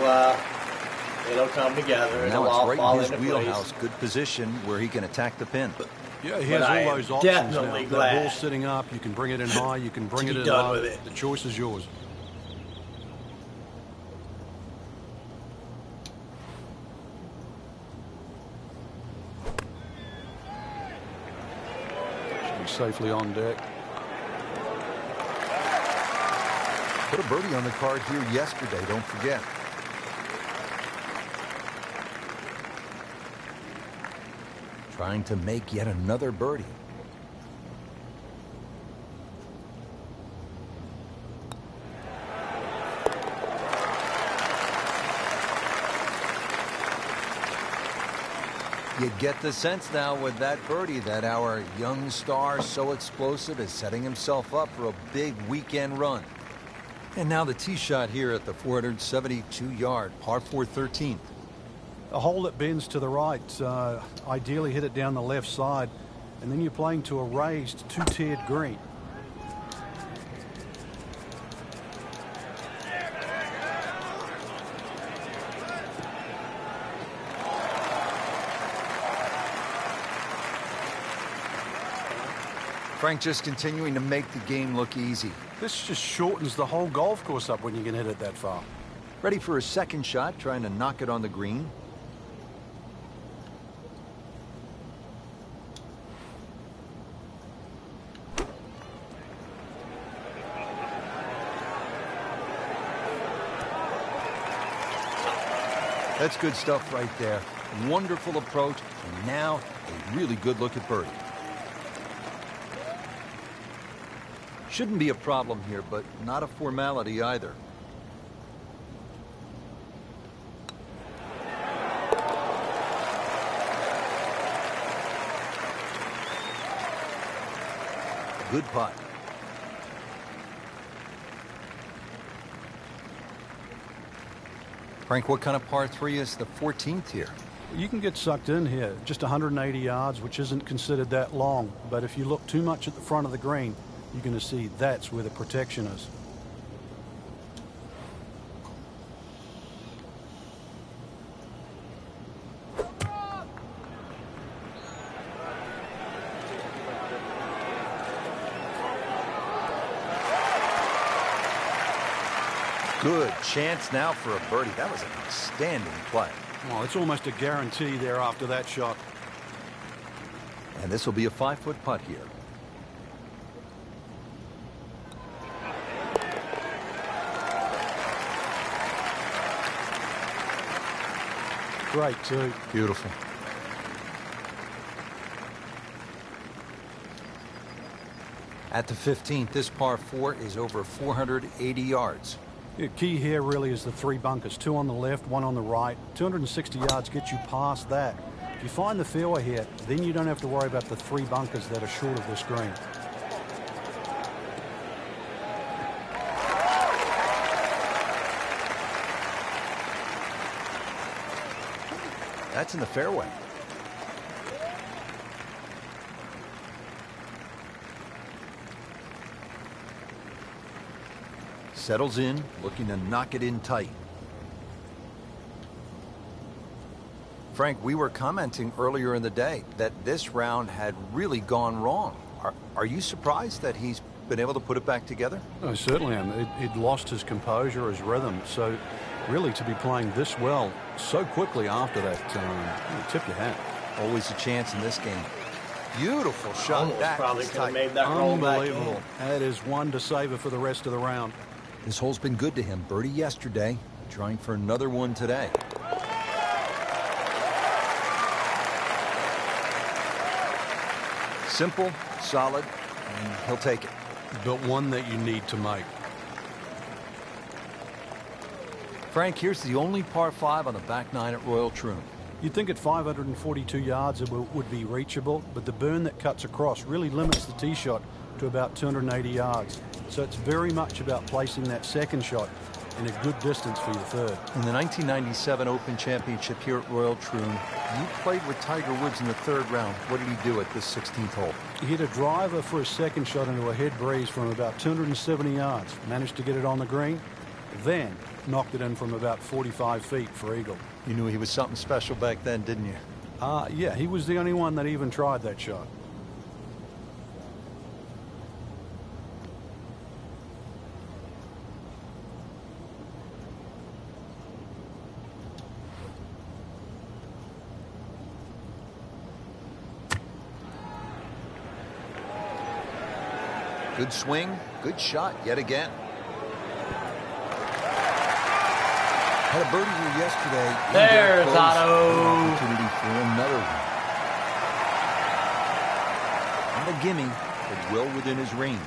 come together. Now It'll it's all right fall in his into wheelhouse. place. Good position where he can attack the pin. Yeah, he has all those options definitely now. glad That ball's sitting up. You can bring it in high. You can bring it in done low. with it. The choice is yours. Should be safely on deck. Put a birdie on the card here yesterday, don't forget. trying to make yet another birdie. You get the sense now with that birdie that our young star, so explosive, is setting himself up for a big weekend run. And now the tee shot here at the 472-yard par 4 13th. A hole that bends to the right, ideally hit it down the left side, and then you're playing to a raised two-tiered green. Frank just continuing to make the game look easy. This just shortens the whole golf course up when you can hit it that far. Ready for a second shot, trying to knock it on the green. That's good stuff right there. Wonderful approach, and now a really good look at birdie. Shouldn't be a problem here, but not a formality either. Good putt. Frank, what kind of par 3 is the 14th here? You can get sucked in here. Just 180 yards, which isn't considered that long. But if you look too much at the front of the green, you're going to see that's where the protection is. Good chance now for a birdie. That was an outstanding play. Well, it's almost a guarantee there after that shot. And this will be a 5-foot putt here. Great, too. Beautiful. At the 15th, this par 4 is over 480 yards. The key here really is the 3 bunkers, 2 on the left, 1 on the right. 260 yards gets you past that. If you find the fairway here, then you don't have to worry about the 3 bunkers that are short of this green. That's in the fairway. Settles in, looking to knock it in tight. Frank, we were commenting earlier in the day that this round had really gone wrong. Are you surprised that he's been able to put it back together? I certainly am. He'd lost his composure, his rhythm. So really to be playing this well so quickly after that, tip your hat. Always a chance in this game. Beautiful shot. Almost That probably is could have tight. made that roll back in. Unbelievable. That is one to savor for the rest of the round. This hole's been good to him. Birdie yesterday, trying for another one today. Simple, solid, and he'll take it. But one that you need to make. Frank, here's the only par 5 on the back 9 at Royal Troon. You'd think at 542 yards it would be reachable, but the burn that cuts across really limits the tee shot to about 280 yards. So it's very much about placing that second shot in a good distance for your third. In the 1997 Open Championship here at Royal Troon, you played with Tiger Woods in the 3rd round. What did he do at this 16th hole? He hit a driver for a second shot into a head breeze from about 270 yards. Managed to get it on the green, then knocked it in from about 45 feet for eagle. You knew he was something special back then, didn't you? Yeah, he was the only one that even tried that shot. Good swing, good shot yet again. Had a birdie here yesterday. There's Otto. Opportunity for another one. Not a gimme, but well within his range.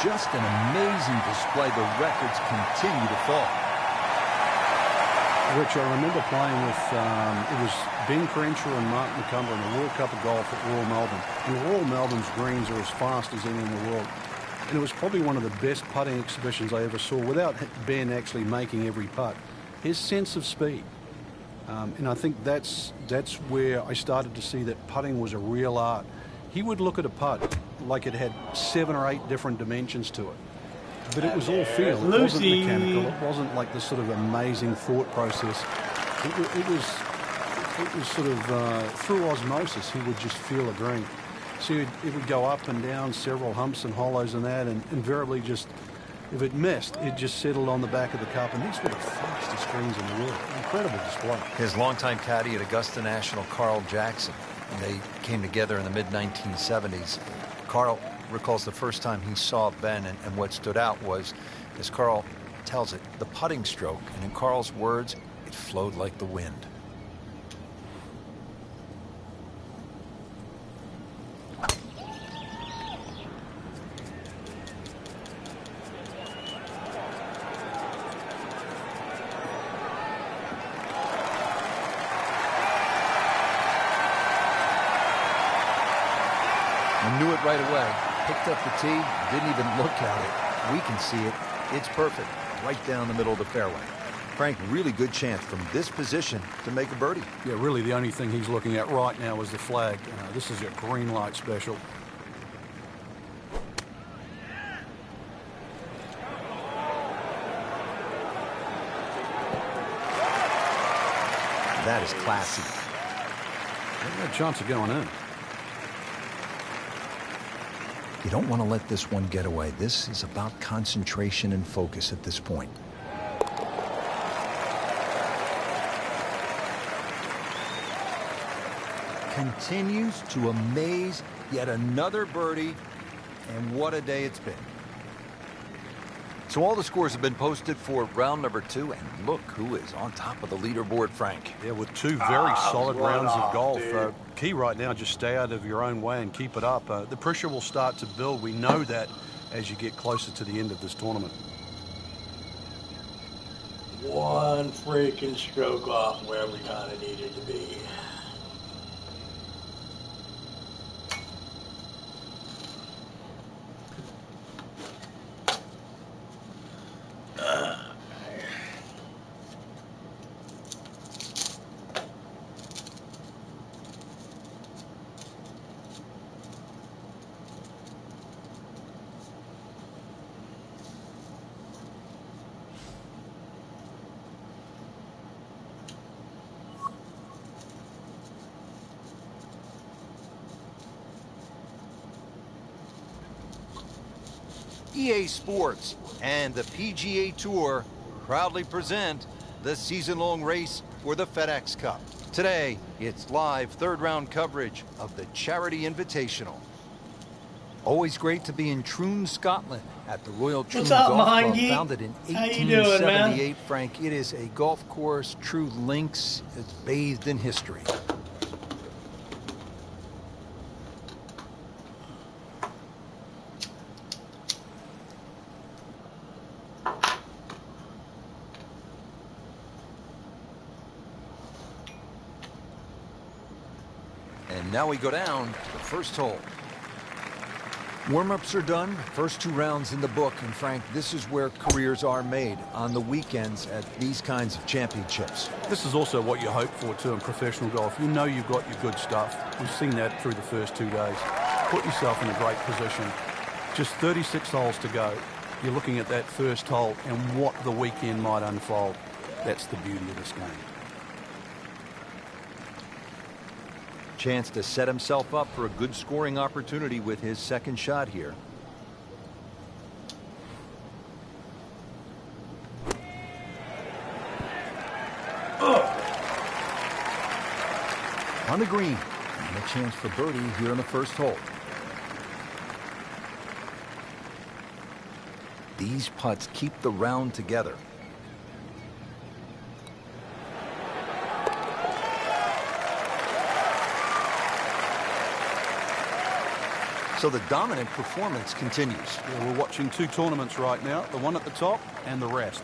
Just an amazing display. The records continue to fall. Rich, I remember playing with, it was Ben Crenshaw and Mark McCumber in the World Cup of Golf at Royal Melbourne. And Royal Melbourne's greens are as fast as any in the world. And it was probably one of the best putting exhibitions I ever saw without Ben actually making every putt. His sense of speed. And I think that's where I started to see that putting was a real art. He would look at a putt like it had 7 or 8 different dimensions to it. But it was all feel. It wasn't mechanical. It wasn't like this sort of amazing thought process. It was sort of through osmosis. He would just feel a green. So it would go up and down, several humps and hollows and that, and invariably just, if it missed, it just settled on the back of the cup. And these were the fastest greens in the world. Incredible display. His longtime caddy at Augusta National, Carl Jackson, and they came together in the mid-1970s. Carl recalls the first time he saw Ben, and what stood out was, as Carl tells it, the putting stroke. And in Carl's words, it flowed like the wind. I knew it right away. Picked up the tee, didn't even look at it. We can see it. It's perfect, right down the middle of the fairway. Frank, really good chance from this position to make a birdie. Yeah, really the only thing he's looking at right now is the flag. This is a green light special. That is classy. No chance of going in. You don't want to let this one get away. This is about concentration and focus at this point. Continues to amaze. Yet another birdie. And what a day it's been. So all the scores have been posted for round number 2. And look who is on top of the leaderboard, Frank. Yeah, with 2 very solid rounds of golf. Key right now, just stay out of your own way and keep it up. The pressure will start to build. We know that as you get closer to the end of this tournament. One freaking stroke off where we kind of needed to be. EA Sports and the PGA Tour proudly present the season-long race for the FedEx Cup. Today, it's live third-round coverage of the Charity Invitational. Always great to be in Troon, Scotland, at the Royal Troon Golf Club, founded in 1878. Frank, it is a golf course, true links. It's bathed in history. And now we go down to the first hole. Warm-ups are done, first 2 rounds in the book, and Frank, this is where careers are made, on the weekends at these kinds of championships. This is also what you hope for too in professional golf. You know you've got your good stuff. We've seen that through the first 2 days. Put yourself in a great position. Just 36 holes to go. You're looking at that first hole and what the weekend might unfold. That's the beauty of this game. Chance to set himself up for a good scoring opportunity with his second shot here. On the green, and a chance for birdie here on the first hole. These putts keep the round together. So the dominant performance continues. Yeah, we're watching two tournaments right now, the one at the top and the rest.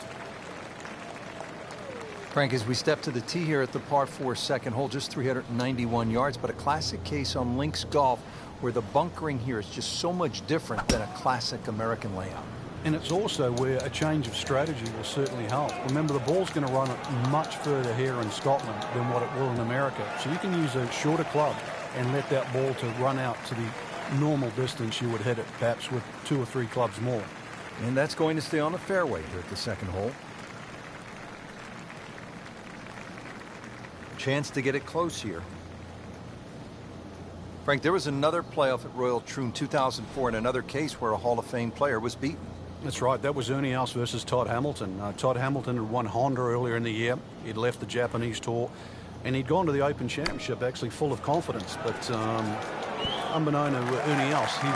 Frank, as we step to the tee here at the par 4 second hole, just 391 yards, but a classic case on links golf where the bunkering here is just so much different than a classic American layout. And it's also where a change of strategy will certainly help. Remember, the ball's going to run much further here in Scotland than what it will in America. So you can use a shorter club and let that ball to run out to the normal distance you would hit it, perhaps with 2 or 3 clubs more. And that's going to stay on the fairway here at the second hole. Chance to get it close here. Frank, there was another playoff at Royal Troon 2004 in another case where a Hall of Fame player was beaten. That's right. That was Ernie Els versus Todd Hamilton. Todd Hamilton had won Honda earlier in the year. He'd left the Japanese tour, and he'd gone to the Open Championship actually full of confidence. But unbeknown to Ernie Els, he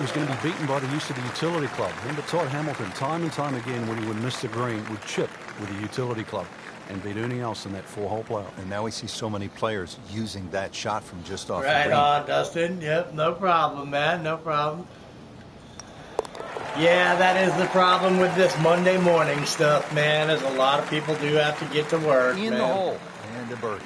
was going to be beaten by the use of the utility club. Remember, Todd Hamilton, time and time again, when he would miss the green, would chip with the utility club and beat Ernie Els in that 4-hole playoff. And now we see so many players using that shot from just off the Right green. on, Dustin. Yep, no problem, man. No problem. Yeah, that is the problem with this Monday morning stuff, man, is a lot of people do have to get to work, In man. the hole. And a birdie.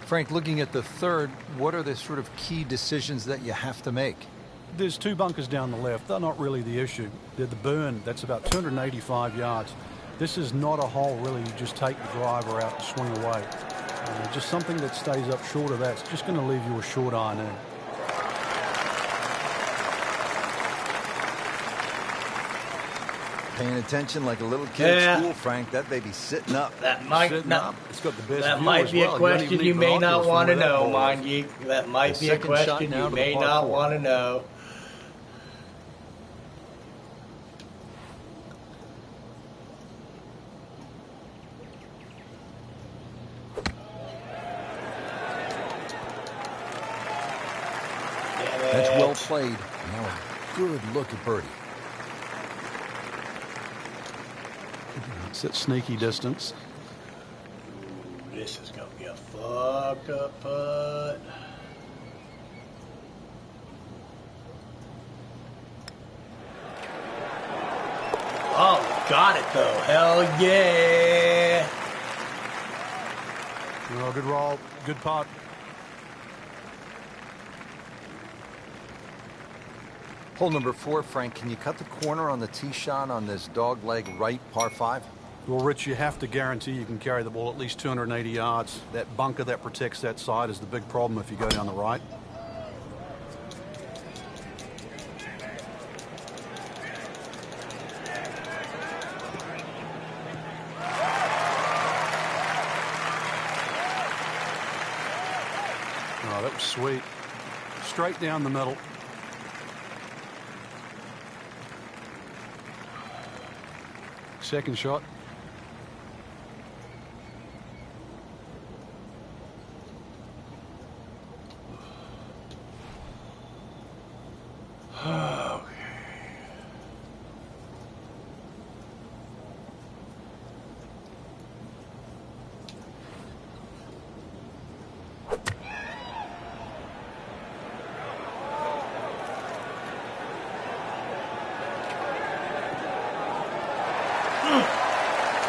Frank, looking at the third, what are the sort of key decisions that you have to make? There's 2 bunkers down the left. They're not really the issue. They're the burn. That's about 285 yards. This is not a hole, really. You just take the driver out and swing away. Just something that stays up short of that's just going to leave you a short iron in. Paying attention like a little kid at school, Frank. That baby's sitting up. That might Sitting not. up. It's got the best That view might as be well. a You don't question even you need may not binoculars want to from where that know, ball mind is. you. That might The be a second shot question now you to the may par not 4. want to know. That's well played. Now a good look at birdie. It's at sneaky distance. This is going to be a fucked up putt. Oh, got it though. Hell yeah. Oh, good roll. Good putt. Hole number 4, Frank. Can you cut the corner on the tee shot on this dog leg right par 5? Well, Rich, you have to guarantee you can carry the ball at least 280 yards. That bunker that protects that side is the big problem if you go down the right. Oh, that was sweet. Straight down the middle. Second shot.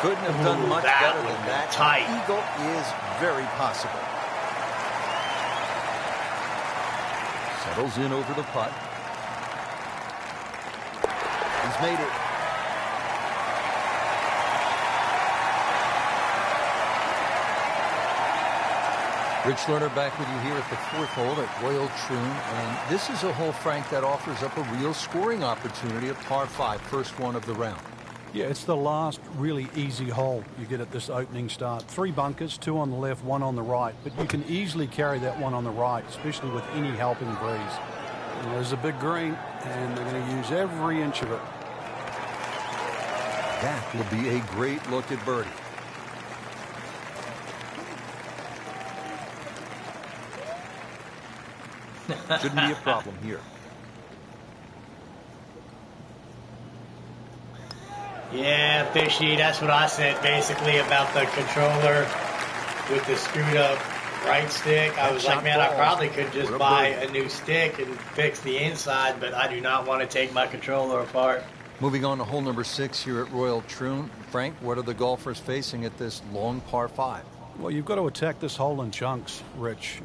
Couldn't have done much that better would than be that. tight. Eagle is very possible. Settles in over the putt. He's made it. Rich Lerner back with you here at the 4th hole at Royal Troon. And this is a hole, Frank, that offers up a real scoring opportunity at par 5, first one of the round. Yeah, it's the last really easy hole you get at this opening start. 3 bunkers, 2 on the left, 1 on the right. But you can easily carry that one on the right, especially with any helping breeze. And there's a big green, and they're going to use every inch of it. That will be a great look at birdie. Shouldn't be a problem here. Yeah, fishy. That's what I said basically about the controller with the screwed up right stick. I was like, man, I probably could just buy a new stick and fix the inside, but I do not want to take my controller apart. Moving on to hole number 6 here at Royal Troon. Frank, what are the golfers facing at this long par 5? Well, you've got to attack this hole in chunks, Rich.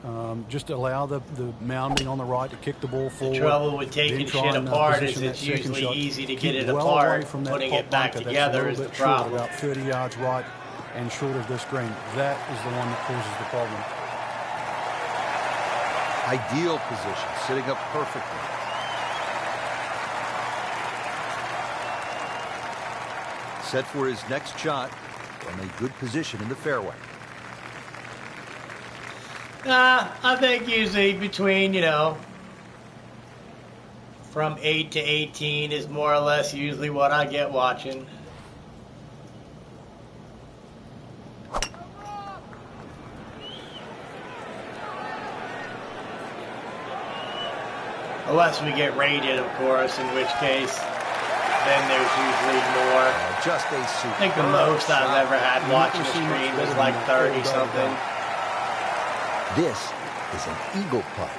Just allow the mounding on the right to kick the ball forward. The trouble with taking shit apart is it's usually easy to get it apart. Putting it back together is the problem. About 30 yards right and short of this green. That is the one that causes the problem. Ideal position, sitting up perfectly. Set for his next shot from a good position in the fairway. I think usually between, from 8 to 18 is more or less usually what I get watching. Unless we get rated, of course, in which case then there's usually more. Just a super. I think the most I've ever had watching a stream was like 30 something. This is an eagle putt.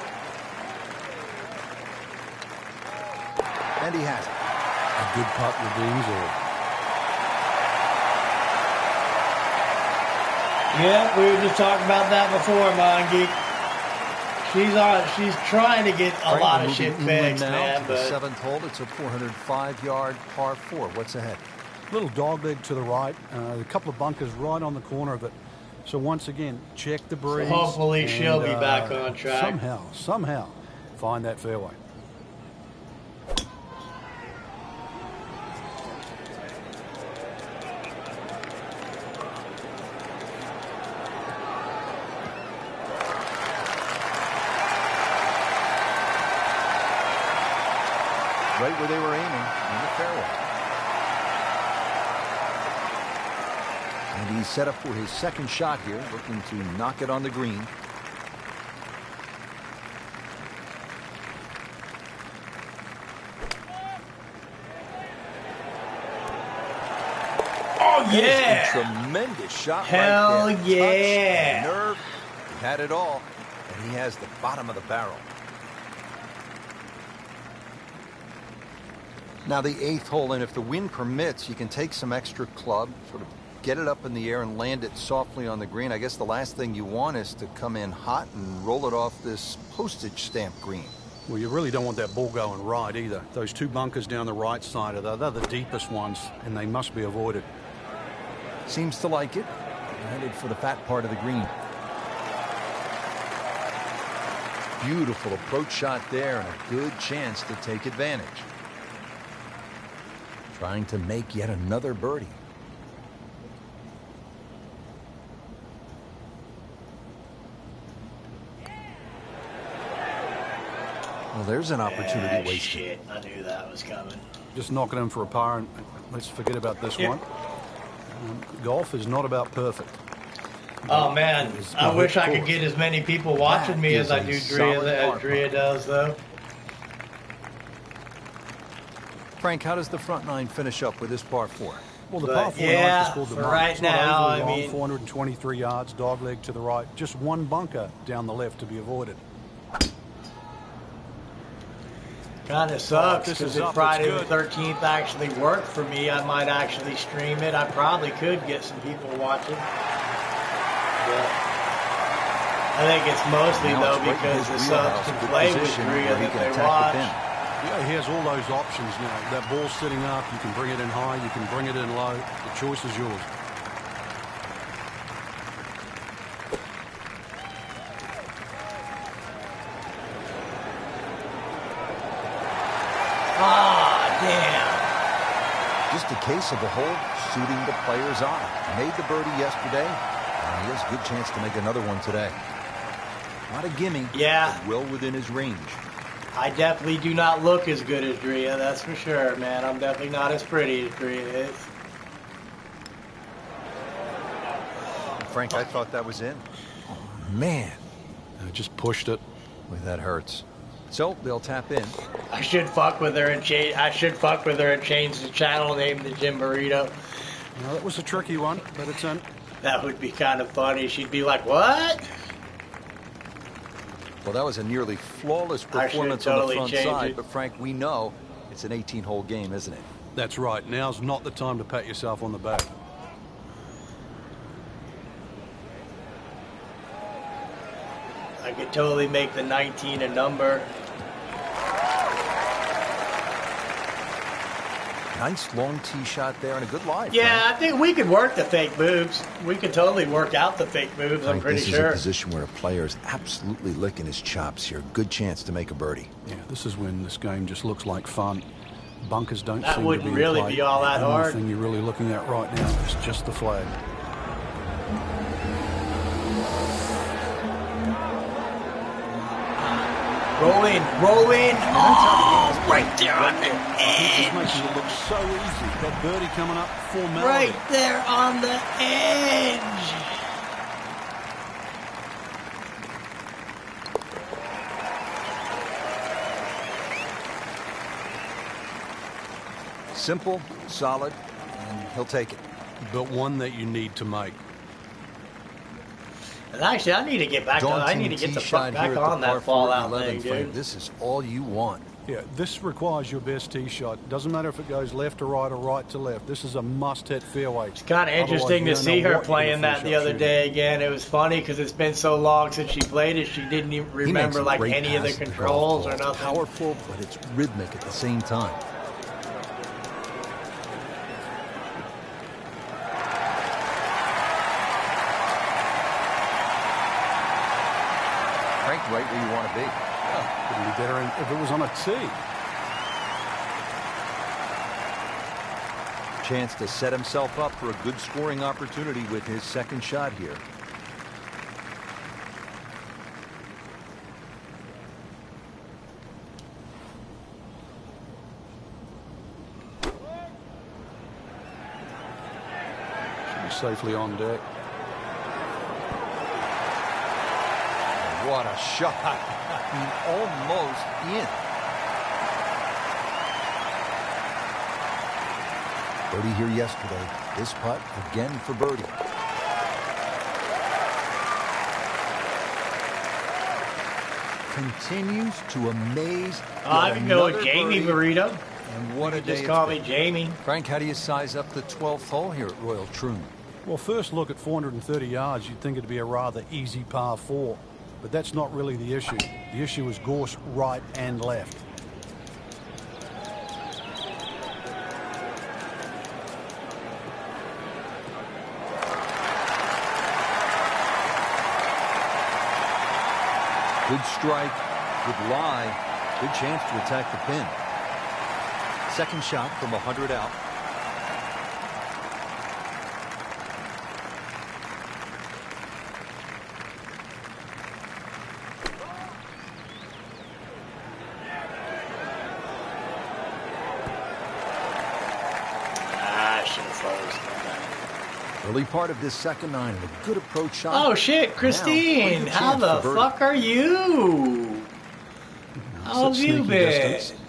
And he has it. A good putt redeems all. Yeah, we were just talking about that before, Mongeek. She's trying to get a lot of shit fixed, man. But the 7th hole, it's a 405-yard par 4. What's ahead? Little dog leg to the right. A couple of bunkers right on the corner of it. So once again, check the breeze. So hopefully she'll be back on track. Somehow, find that fairway. Right where they were aiming, in the fairway. And he's set up for his second shot here, looking to knock it on the green. Oh, yeah! A tremendous shot Hell right there. Yeah! Touch, nerve, he had it all, and he has the bottom of the barrel. Now the 8th hole, and if the wind permits, you can take some extra club, sort of get it up in the air and land it softly on the green. I guess the last thing you want is to come in hot and roll it off this postage stamp green. Well, you really don't want that ball going right either. Those 2 bunkers down the right side, they're the deepest ones, and they must be avoided. Seems to like it. Headed for the fat part of the green. Beautiful approach shot there, and a good chance to take advantage. Trying to make yet another birdie. Well, there's an opportunity wasted. Shit, I knew that was coming. Just knocking in for a par, and let's forget about this one. Golf is not about perfect. Oh, man. I wish I could get as many people watching me as I do Drea does, though. Frank, how does the front 9 finish up with this par 4? Well, the par 4 yeah, called the for right now, I mean, 423 yards, dog leg to the right, just 1 bunker down the left to be avoided. Kind of sucks because if Friday the 13th actually worked for me, I might actually stream it. I probably could get some people watching. But I think it's mostly, though, because the subs can play with Drea that they watch. Yeah, he has all those options now. That ball's sitting up. You can bring it in high. You can bring it in low. The choice is yours. Ah, damn. Just a case of the hole suiting the player's eye. Made the birdie yesterday, and he has a good chance to make another one today. Not a gimme, yeah, but well within his range. I definitely do not look as good as Drea, that's for sure, man. I'm definitely not as pretty as Drea is. Frank, I thought that was in. Oh, man. I just pushed it. Boy, that hurts. So they'll tap in. I should fuck with her and change. The channel name to Jim Burrito. Well, that was a tricky one, but it's in. That would be kind of funny. She'd be like, "What?" Well, that was a nearly flawless I should performance totally on the front change side, it. but Frank, we know it's an 18-hole game, isn't it? That's right. Now's not the time to pat yourself on the back. I could totally make the 19 a number. Nice long tee shot there and a good lie. Yeah, Frank. I think we could work the fake moves. We could totally work out the fake moves, I'm Frank, pretty this is sure. a position where a player is absolutely licking his chops here. Good chance to make a birdie. Yeah, this is when this game just looks like fun. Bunkers don't That seem to wouldn't be in really play. be all that The only hard. thing you're really looking at right now is just the flag. Rolling. Oh, right there on the This edge. makes it look so easy. That birdie coming up, formality. Right there on the edge. Simple, solid, and he'll take it. But one that you need to make. And actually, I need to get back on. I need to get the fuck back on that fallout thing, dude. This is all you want. Yeah, this requires your best tee shot. Doesn't matter if it goes left to right or right to left. This is a must-hit fairway. It's kind of interesting to see her playing that the other day again. It was funny because it's been so long since she played it. She didn't even He makes remember a like great any of the pass at controls golf or ball. nothing. Powerful, but it's rhythmic at the same time. Frank, right where you want to be. Couldn't be better if it was on a tee. Chance to set himself up for a good scoring opportunity with his second shot here. Should be safely on deck. What a shot. Almost in. Birdie here yesterday. This putt again for birdie. Continues to amaze. I can go with Another Jamie birdie. Burrito. And what a day Just it's call been. me Jamie. Frank, how do you size up the 12th hole here at Royal Troon? Well, first look at 430 yards, you'd think it'd be a rather easy par 4. But that's not really the issue. The issue is gorse right and left. Good strike, good lie, good chance to attack the pin. Second shot from 100 out. Ah, shit, close. Early part of this second nine and a good approach shot. Oh shit, Now, Christine, pretty good how chance the for birdie. fuck are you? How have Such you sneaky been? distance.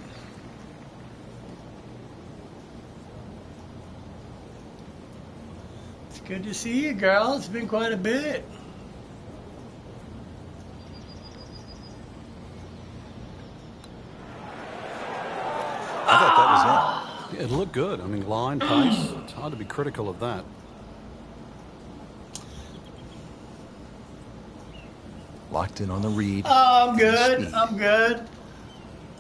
It's good to see you, girl. It's been quite a bit. I thought that was in. Yeah, it looked good. I mean, line, pace, it's hard to be critical of that. Locked in on the read. Oh, I'm Good good. speed. I'm good.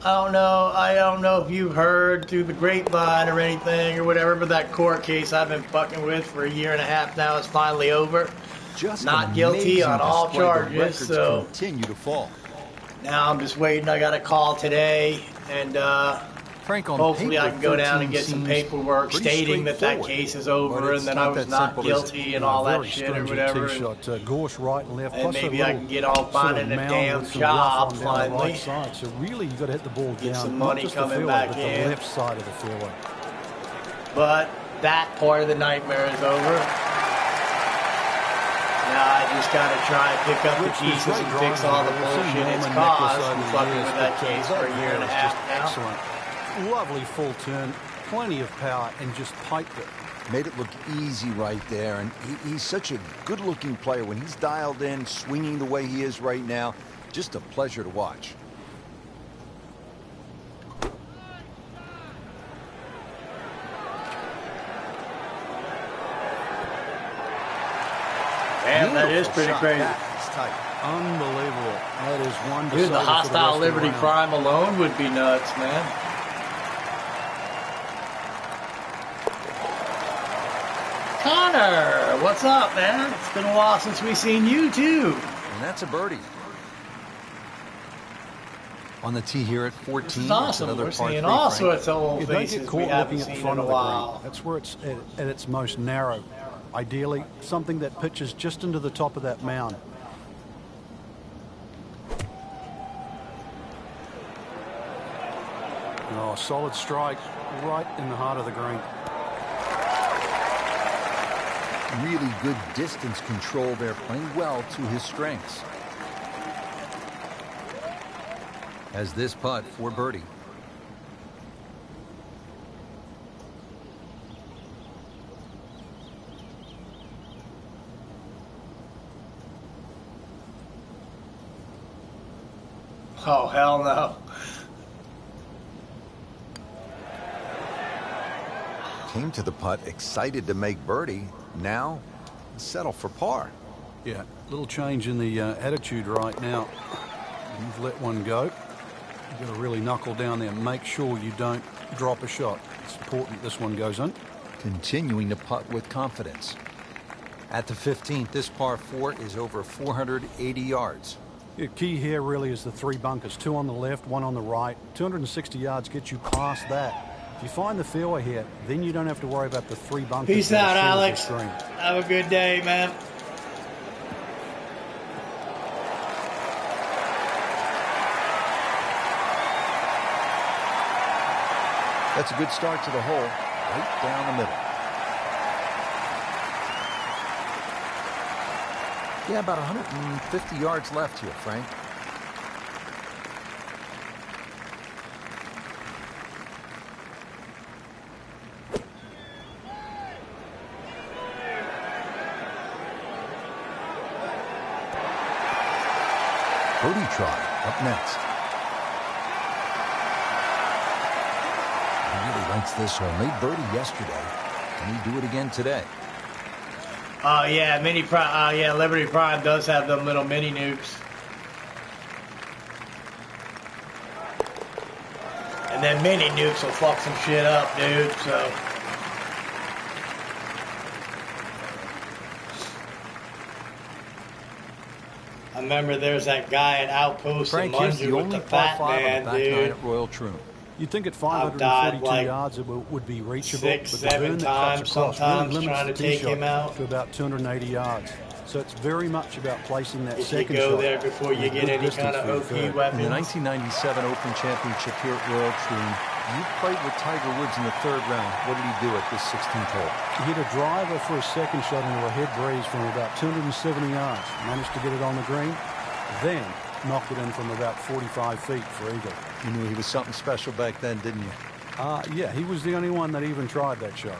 I don't know if you've heard through the grapevine or anything or whatever, but that court case I've been fucking with for a year and a half now is finally over. Just Not an guilty amazing on all display. The charges, records so- continue to fall. Now I'm just waiting. I got a call today, and Frank, on hopefully I paper, can go down and 13 get some seems paperwork pretty stating that straightforward, case is but over it's and that I was that not simple, is it? guilty and all that Very shit or stringent whatever. tee shot, gorse right and left. And plus a maybe I little can get on sort of finding a mound damn with some job rough on down the finally. right side. So really, you've got to hit the ball Get down, some not money just coming the back fairway, but in. the left side of the fairway. But that part of the nightmare is over. Now I just got to try and pick up the Rich, there's pieces great and fix all the driving. We've seen bullshit it's Norman Nicholas caused over from the fucking years, with that but, case for a year and a is half just now. excellent. Lovely full turn, plenty of power, and just piped it. Made it look easy right there, and he's such a good-looking player. When he's dialed in, swinging the way he is right now, Just a pleasure to watch. Damn, that is pretty shot. crazy. That is tight. Unbelievable. That is one. Dude, the hostile Liberty Prime. Prime alone would be nuts, man. Connor, what's up, man? It's been a while since we've seen you, too. And that's a birdie. On the tee here at 14. This is awesome. Another We're par seeing three, all Frank. sorts of old You don't faces get we caught haven't looking at the seen front in a of the while. green. That's where it's at its most narrow. Ideally, something that pitches just into the top of that mound. Oh, solid strike right in the heart of the green. Really good distance control there, playing well to his strengths. As this putt for birdie. Oh, hell no. Came to the putt excited to make birdie. Now settle for par. Yeah, little change in the attitude right now. You've let one go. You've got to really knuckle down there and make sure you don't drop a shot. It's important this one goes in. Continuing to putt with confidence. At the 15th, this par 4 is over 480 yards. The key here really is the three bunkers, two on the left, one on the right. 260 yards gets you past that. If you find the fairway here, then you don't have to worry about the three bunkers. Peace that out, are Alex. short of the screen. Have a good day, man. That's a good start to the hole, right down the middle. Yeah, about 150 yards left here, Frank. Birdie try up next. He really likes this hole. Made birdie yesterday. Can he do it again today? Oh, yeah, Liberty Prime does have them little mini nukes. And then mini nukes will fuck some shit up, dude, so. I remember there's that guy at Outpost Frank, in here's the Munzer with only the par fat 5 on man, the back nine dude. at Royal Troon. You'd think at I've died 542 like yards it would be reachable. 6, but the 7 burn that times cuts across sometimes really limits trying to the tee take shot him out. to about 280 yards. So it's very much about placing that If you second go shot. there before you with get good any distance kind of for your OP third. weapons. In the 1997 Open Championship here at Royal Troon, you played with Tiger Woods in the 3rd round. What did he do at this 16th hole? He hit a driver for a second shot into a head breeze from about 270 yards. Managed to get it on the green. Then knocked it in from about 45 feet for eagle. You knew he was something special back then, didn't you? Yeah, he was the only one that even tried that shot.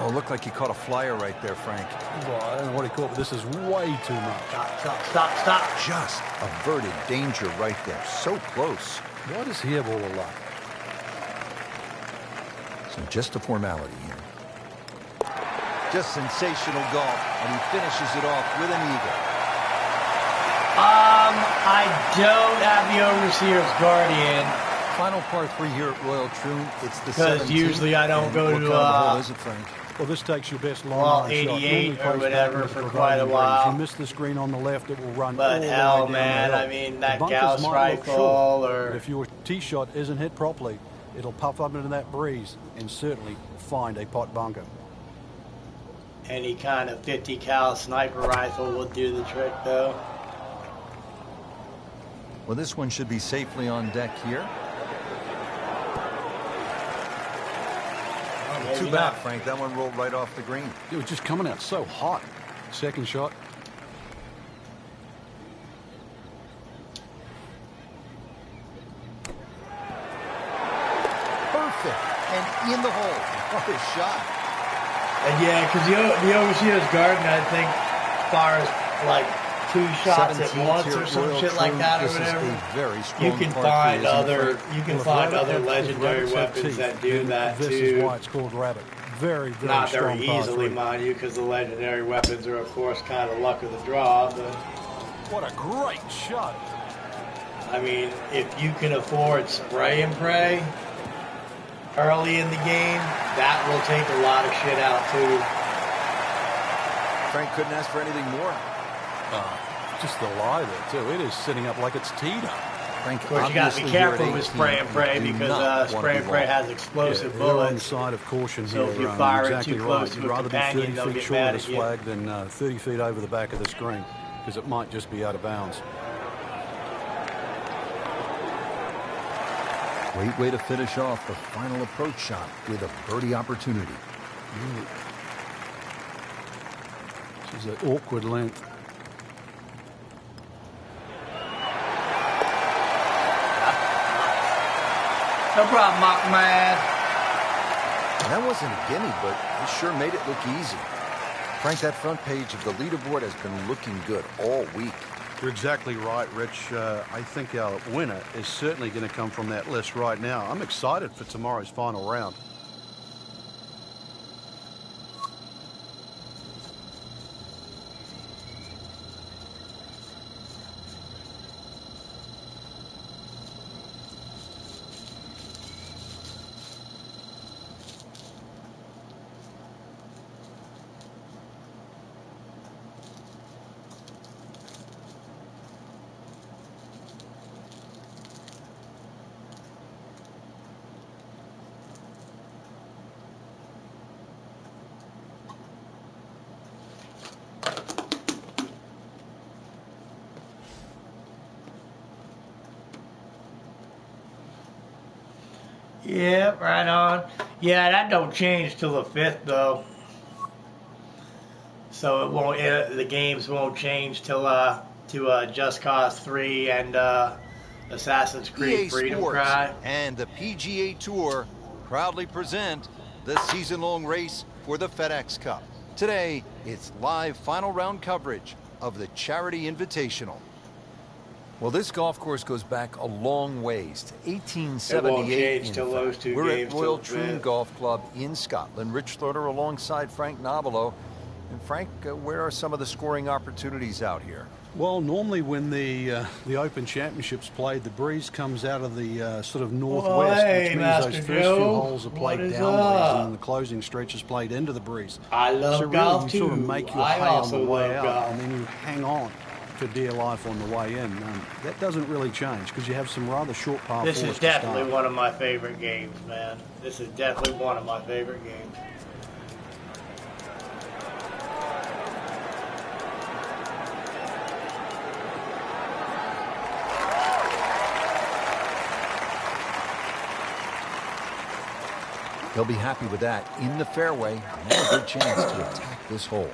Oh, it looked like he caught a flyer right there, Frank. Well, I don't know what he caught, but this is way too much. Stop. Just averted danger right there. So close. What is he of all the luck? So just a formality here. Just sensational golf, and he finishes it off with an eagle. I don't have the Overseer's Guardian. Final par 3 here at Royal Troon. It's the 17th. Because usually I don't go what to, kind of a hole is it, Frank? Well, this takes your best long Well, line shot. 88 Normally or plays whatever back into for the quite a prevailing while. breeze. You miss the screen on the left, it will run all But the way hell, down man, the hill. I mean, The that bunkers Gauss might look rifle short, or... but if your tee shot isn't hit properly, it'll puff up into that breeze and certainly find a pot bunker. Any kind of 50 cal sniper rifle will do the trick, though. Well, this one should be safely on deck here. Too bad, Frank. That one rolled right off the green. It was just coming out so hot. Second shot. Perfect. And in the hole. What a shot. And yeah, because the Overseer's Garden, I think, fires like 2 shots at 17th once here or at some Royal shit like Troon. that or This is whatever. a very strong You can part find three, isn't it, other Frank? legendary weapons teeth, that do then that this too. is why it's called rabbit. Very, very Not strong very par easily, three. mind you, because the legendary weapons are, of course, kind of luck of the draw. But What a great shot. I mean, if you can afford spray and pray early in the game, that will take a lot of shit out too. Frank couldn't ask for anything more. Just the lie there, too. It is sitting up like it's teed up. Frank, Of course, you got to be careful with spray and pray because spray and pray has explosive They're on the bullets. side of caution So here. if you fire it exactly too close right. to You'd a rather be companion, 30 they'll feet get short mad of this at you. flag than 30 feet over the back of the screen, because it might just be out of bounds. Great way to finish off the final approach shot with a birdie opportunity. This is an awkward length. No problem, man. That wasn't a gimme, but it sure made it look easy. Frank, that front page of the leaderboard has been looking good all week. You're exactly right, Rich. I think our winner is certainly going to come from that list right now. I'm excited for tomorrow's final round. Yeah, right on. Yeah, that don't change till the 5th though. So it won't. The games won't change till to Just Cause 3 and Assassin's Creed EA Freedom Sports Cry. and the PGA Tour proudly present the season-long race for the FedEx Cup. Today, it's live final round coverage of the Charity Invitational. Well, this golf course goes back a long ways to 1878. It won't change till those two We're games at Royal till Troon fifth. Golf Club in Scotland. Rich Slaughter alongside Frank Nobilo. And Frank, where are some of the scoring opportunities out here? Well, normally when the Open Championships played, the breeze comes out of the sort of northwest, hey, which means Master those first Joe. few holes are What played is down up? breeze, and then the closing stretch is played into the breeze. I love so really, golf you too. sort of make your I hay on also the way love out, golf. and then you hang on for dear life on the way in. That doesn't really change because you have some rather short par This fours is to definitely start. one of my favorite games, man. This is definitely one of my favorite games. He'll be happy with that. In the fairway, now a good chance to attack this hole.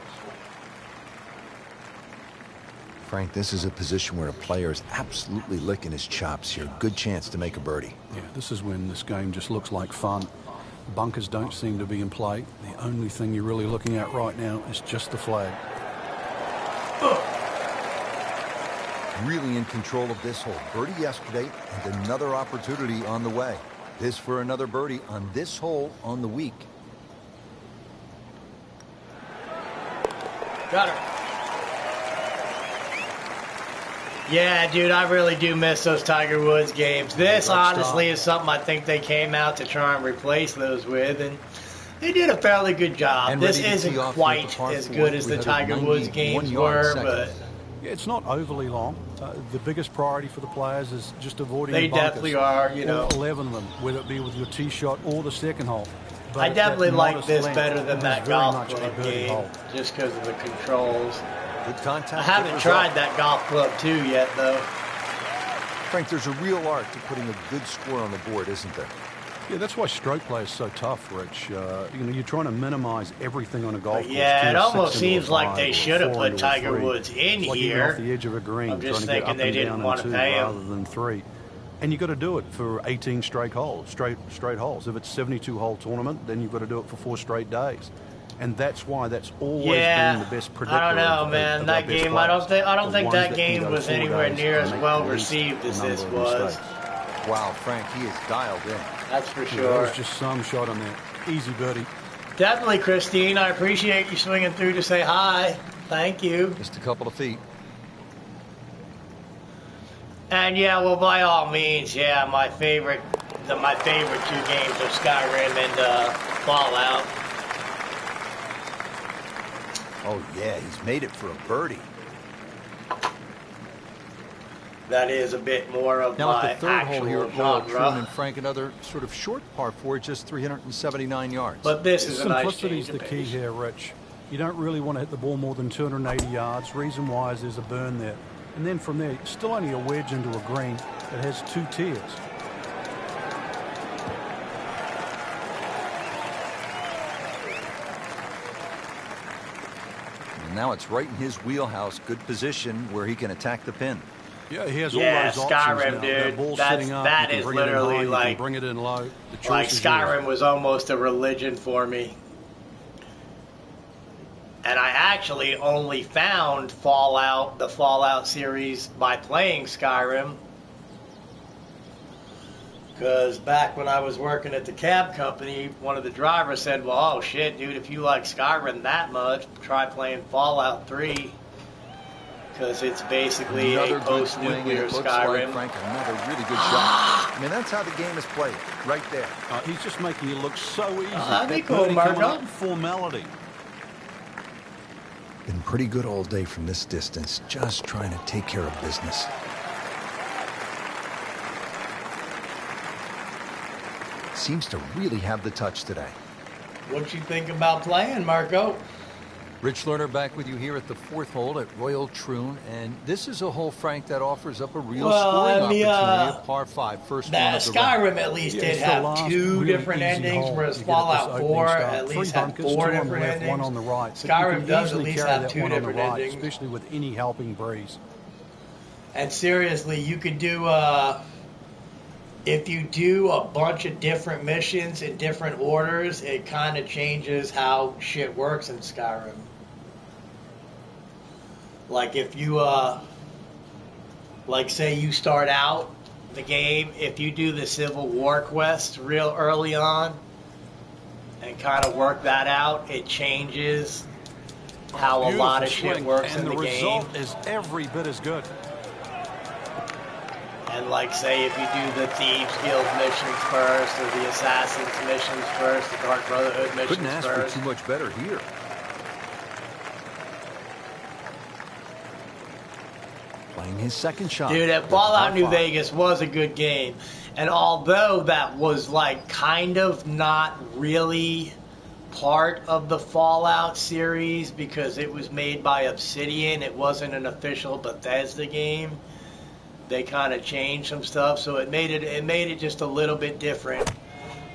Frank, this is a position where a player is absolutely licking his chops here. Good chance to make a birdie. Yeah, this is when this game just looks like fun. Bunkers don't seem to be in play. The only thing you're really looking at right now is just the flag. Really in control of this hole. Birdie yesterday and another opportunity on the way. This for another birdie on this hole on the week. Got her. Yeah, dude, I really do miss those Tiger Woods games. This, honestly, is something I think they came out to try and replace those with, and they did a fairly good job. And This ready to isn't tee off quite with the par as four. good as We the had a Tiger Woods 91 games yard were, second. but Yeah, it's not overly long. The biggest priority for the players is just avoiding they the bunkers. definitely are, you know. All 11 of them, whether it be with your tee shot or the second hole. But I at definitely that like modest this length, better it than is that very golf much a club birdie game, hole. just because of the controls. Good contact. I haven't good tried result. that golf club 2 yet, though. Frank, there's a real art to putting a good score on the board, isn't there? Yeah, that's why stroke play is so tough, Rich. You're trying to minimize everything on a golf course. Yeah, to it a almost 6 into a seems like 5 they or should have 4 put into a Tiger 3. Woods in It's like you're here. off the edge of a green, I'm just trying to get thinking up they and didn't down want in to 2 pay him. rather than 3. And you've got to do it for 18 straight holes, straight holes. If it's a 72-hole tournament, then you've got to do it for 4 straight days. And that's why that's always been the best predictor. I don't know, of man. of That our best game, I don't players. think The that ones game can go was 4 anywhere days near and as make well the least received as number this of was. mistakes. Wow, Frank, he is dialed in. That's for Yeah, sure. that was just some shot on there. Easy birdie. Definitely, Christine. I appreciate you swinging through to say hi. Thank you. Just a couple of feet. And yeah, well, by all means, yeah, my favorite 2 games are Skyrim and Fallout. Oh, yeah, he's made it for a birdie. That is a bit more of Now my at the third hole here actual at Royal Troon, genre. and Frank, another sort of short par 4, just 379 yards. But this is a nice Simplicity change is of the key pace. here, Rich. You don't really want to hit the ball more than 280 yards. Reason why is there's a burn there. And then from there, still only a wedge into a green that has 2 tiers. And now it's right in his wheelhouse. Good position where he can attack the pin. Yeah, he has Yeah, all those options Skyrim, now. dude. That ball's That's- sitting up. that you can is bring it in literally high, you like- can bring it in low. The choice Like is Skyrim yours. was almost a religion for me. And I actually only found the Fallout series by playing Skyrim. Because back when I was working at the cab company, one of the drivers said, well, oh shit, dude, if you like Skyrim that much, try playing Fallout 3. Because it's basically Another a good swing, and post-nuclear it looks Skyrim. like, Frank, another really good shot. I mean, that's how the game is played, right there. He's just making it look so easy. that'd be That cool, birdie coming Marco. up, formality. Been pretty good all day from this distance, just trying to take care of business. Seems to really have the touch today. What you think about playing, Marco? Rich Lerner back with you here at the 4th hole at Royal Troon, and this is a hole, Frank, that offers up a real scoring opportunity at par 5, first one of the round. Skyrim at least Yeah, did it's the have last 2 really different easy endings, hole whereas to get at this Fallout opening 4 start. at 3 least had bunkers, 4 2 on the different left, endings. 1 on the right. But Skyrim you can does at easily least carry have that 2 one on the different right, endings. especially with any helping breeze. And seriously, you could do if you do a bunch of different missions in different orders, it kind of changes how shit works in Skyrim. Like if you like say you start out the game, if you do the Civil War quest real early on and kind of work that out, it changes how a lot of shit works in the game. And the result is every bit as good. And like say if you do the Thieves Guild missions first, or the Assassins missions first, the Dark Brotherhood missions Couldn't ask first. for too much better here. Playing his second shot. Dude, at Fallout New Vegas was a good game. And although that was like kind of not really part of the Fallout series because it was made by Obsidian, it wasn't an official Bethesda game. They kind of changed some stuff, so it made it just a little bit different,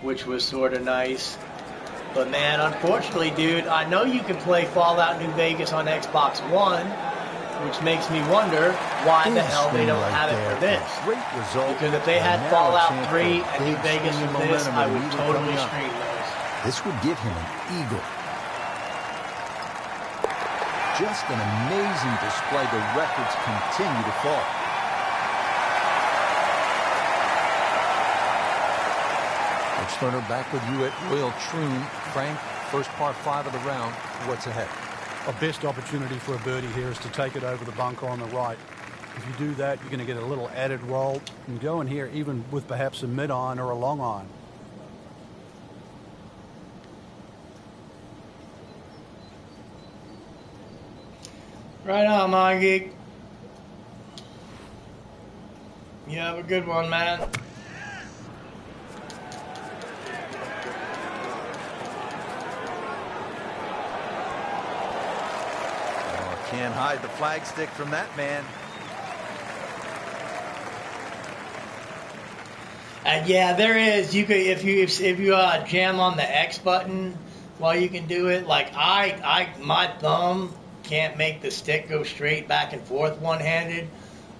which was sort of nice. But man, unfortunately, dude, I know you can play Fallout New Vegas on Xbox One, which makes me wonder why the hell they don't have it for this. Great result. Because if they had Fallout 3 and New Vegas for this, I would totally stream those. This would give him an eagle. Just an amazing display. The records continue to fall. Rich Lerner back with you at Royal Troon. Frank, first par 5 of the round. What's ahead? A best opportunity for a birdie here is to take it over the bunker on the right. If you do that, you're going to get a little added roll and go in here even with perhaps a mid-iron or a long iron. Right on, Mind Geek. You have a good one, man. Can't hide the flagstick from that man. Yeah, there is. You could if you jam on the X button while you can do it. Like my thumb can't make the stick go straight back and forth one-handed.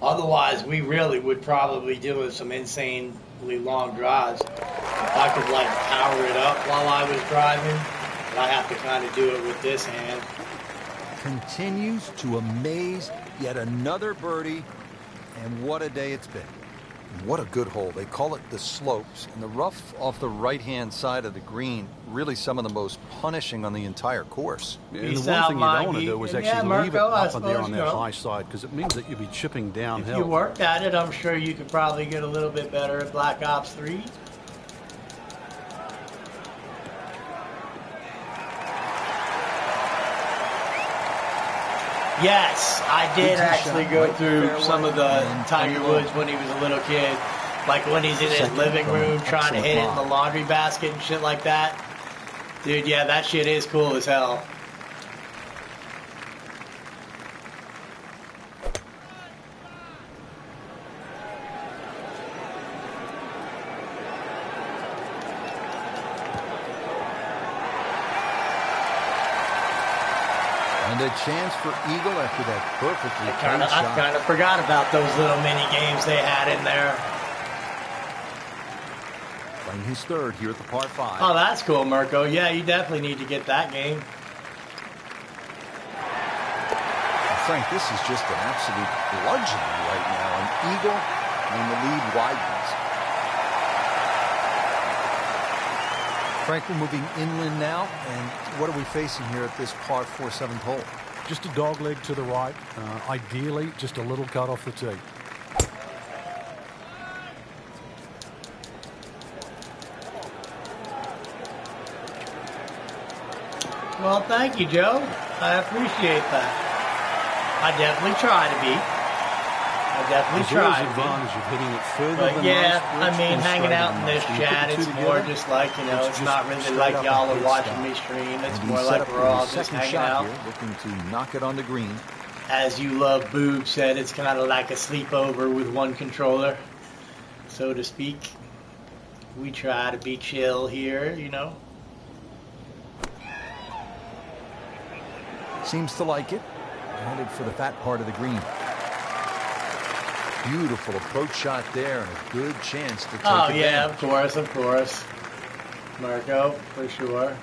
Otherwise, we really would probably do some insanely long drives. If I could like power it up while I was driving, But I have to kind of do it with this hand. Continues to amaze. Yet another birdie. And what a day it's been. What a good hole. They call it the slopes. And the rough off the right-hand side of the green, really some of the most punishing on the entire course. Yeah, and the one thing you don't want to do is actually leave it up there on that high side, because it means that you'll be chipping downhill. If you worked at it, I'm sure you could probably get a little bit better at Black Ops 3. Yes, I did actually go through some of the Tiger Woods when he was a little kid. Like when he's in his living room trying to hit it in the laundry basket and shit like that. Dude, yeah, that shit is cool as hell. And a chance for eagle after that perfectly timed shot. I kind of forgot about those little mini games they had in there. Playing his third here at the par 5. Oh, that's cool, Mirko. Yeah, you definitely need to get that game. Frank, this is just an absolute bludgeoning right now. An eagle, and the lead widens. Frank, we're moving inland now, and what are we facing here at this par 4 7th hole? Just a dog leg to the right. Ideally, just a little cut off the tee. Well, thank you, Joe. I appreciate that. I definitely try to be. There's always an advantage of hitting it further than yeah, most, I mean, hanging out in this chat, it's more just like, you know, it's not really like y'all are watching me stream. It's more like we're all just hanging out. Here, looking to knock it on the green. As you love Boob said, it's kind of like a sleepover with one controller, so to speak. We try to be chill here, you know. Seems to like it. Headed for the fat part of the green. Beautiful approach shot there, and a good chance to take Oh, advantage. yeah, of course. Marco, for sure.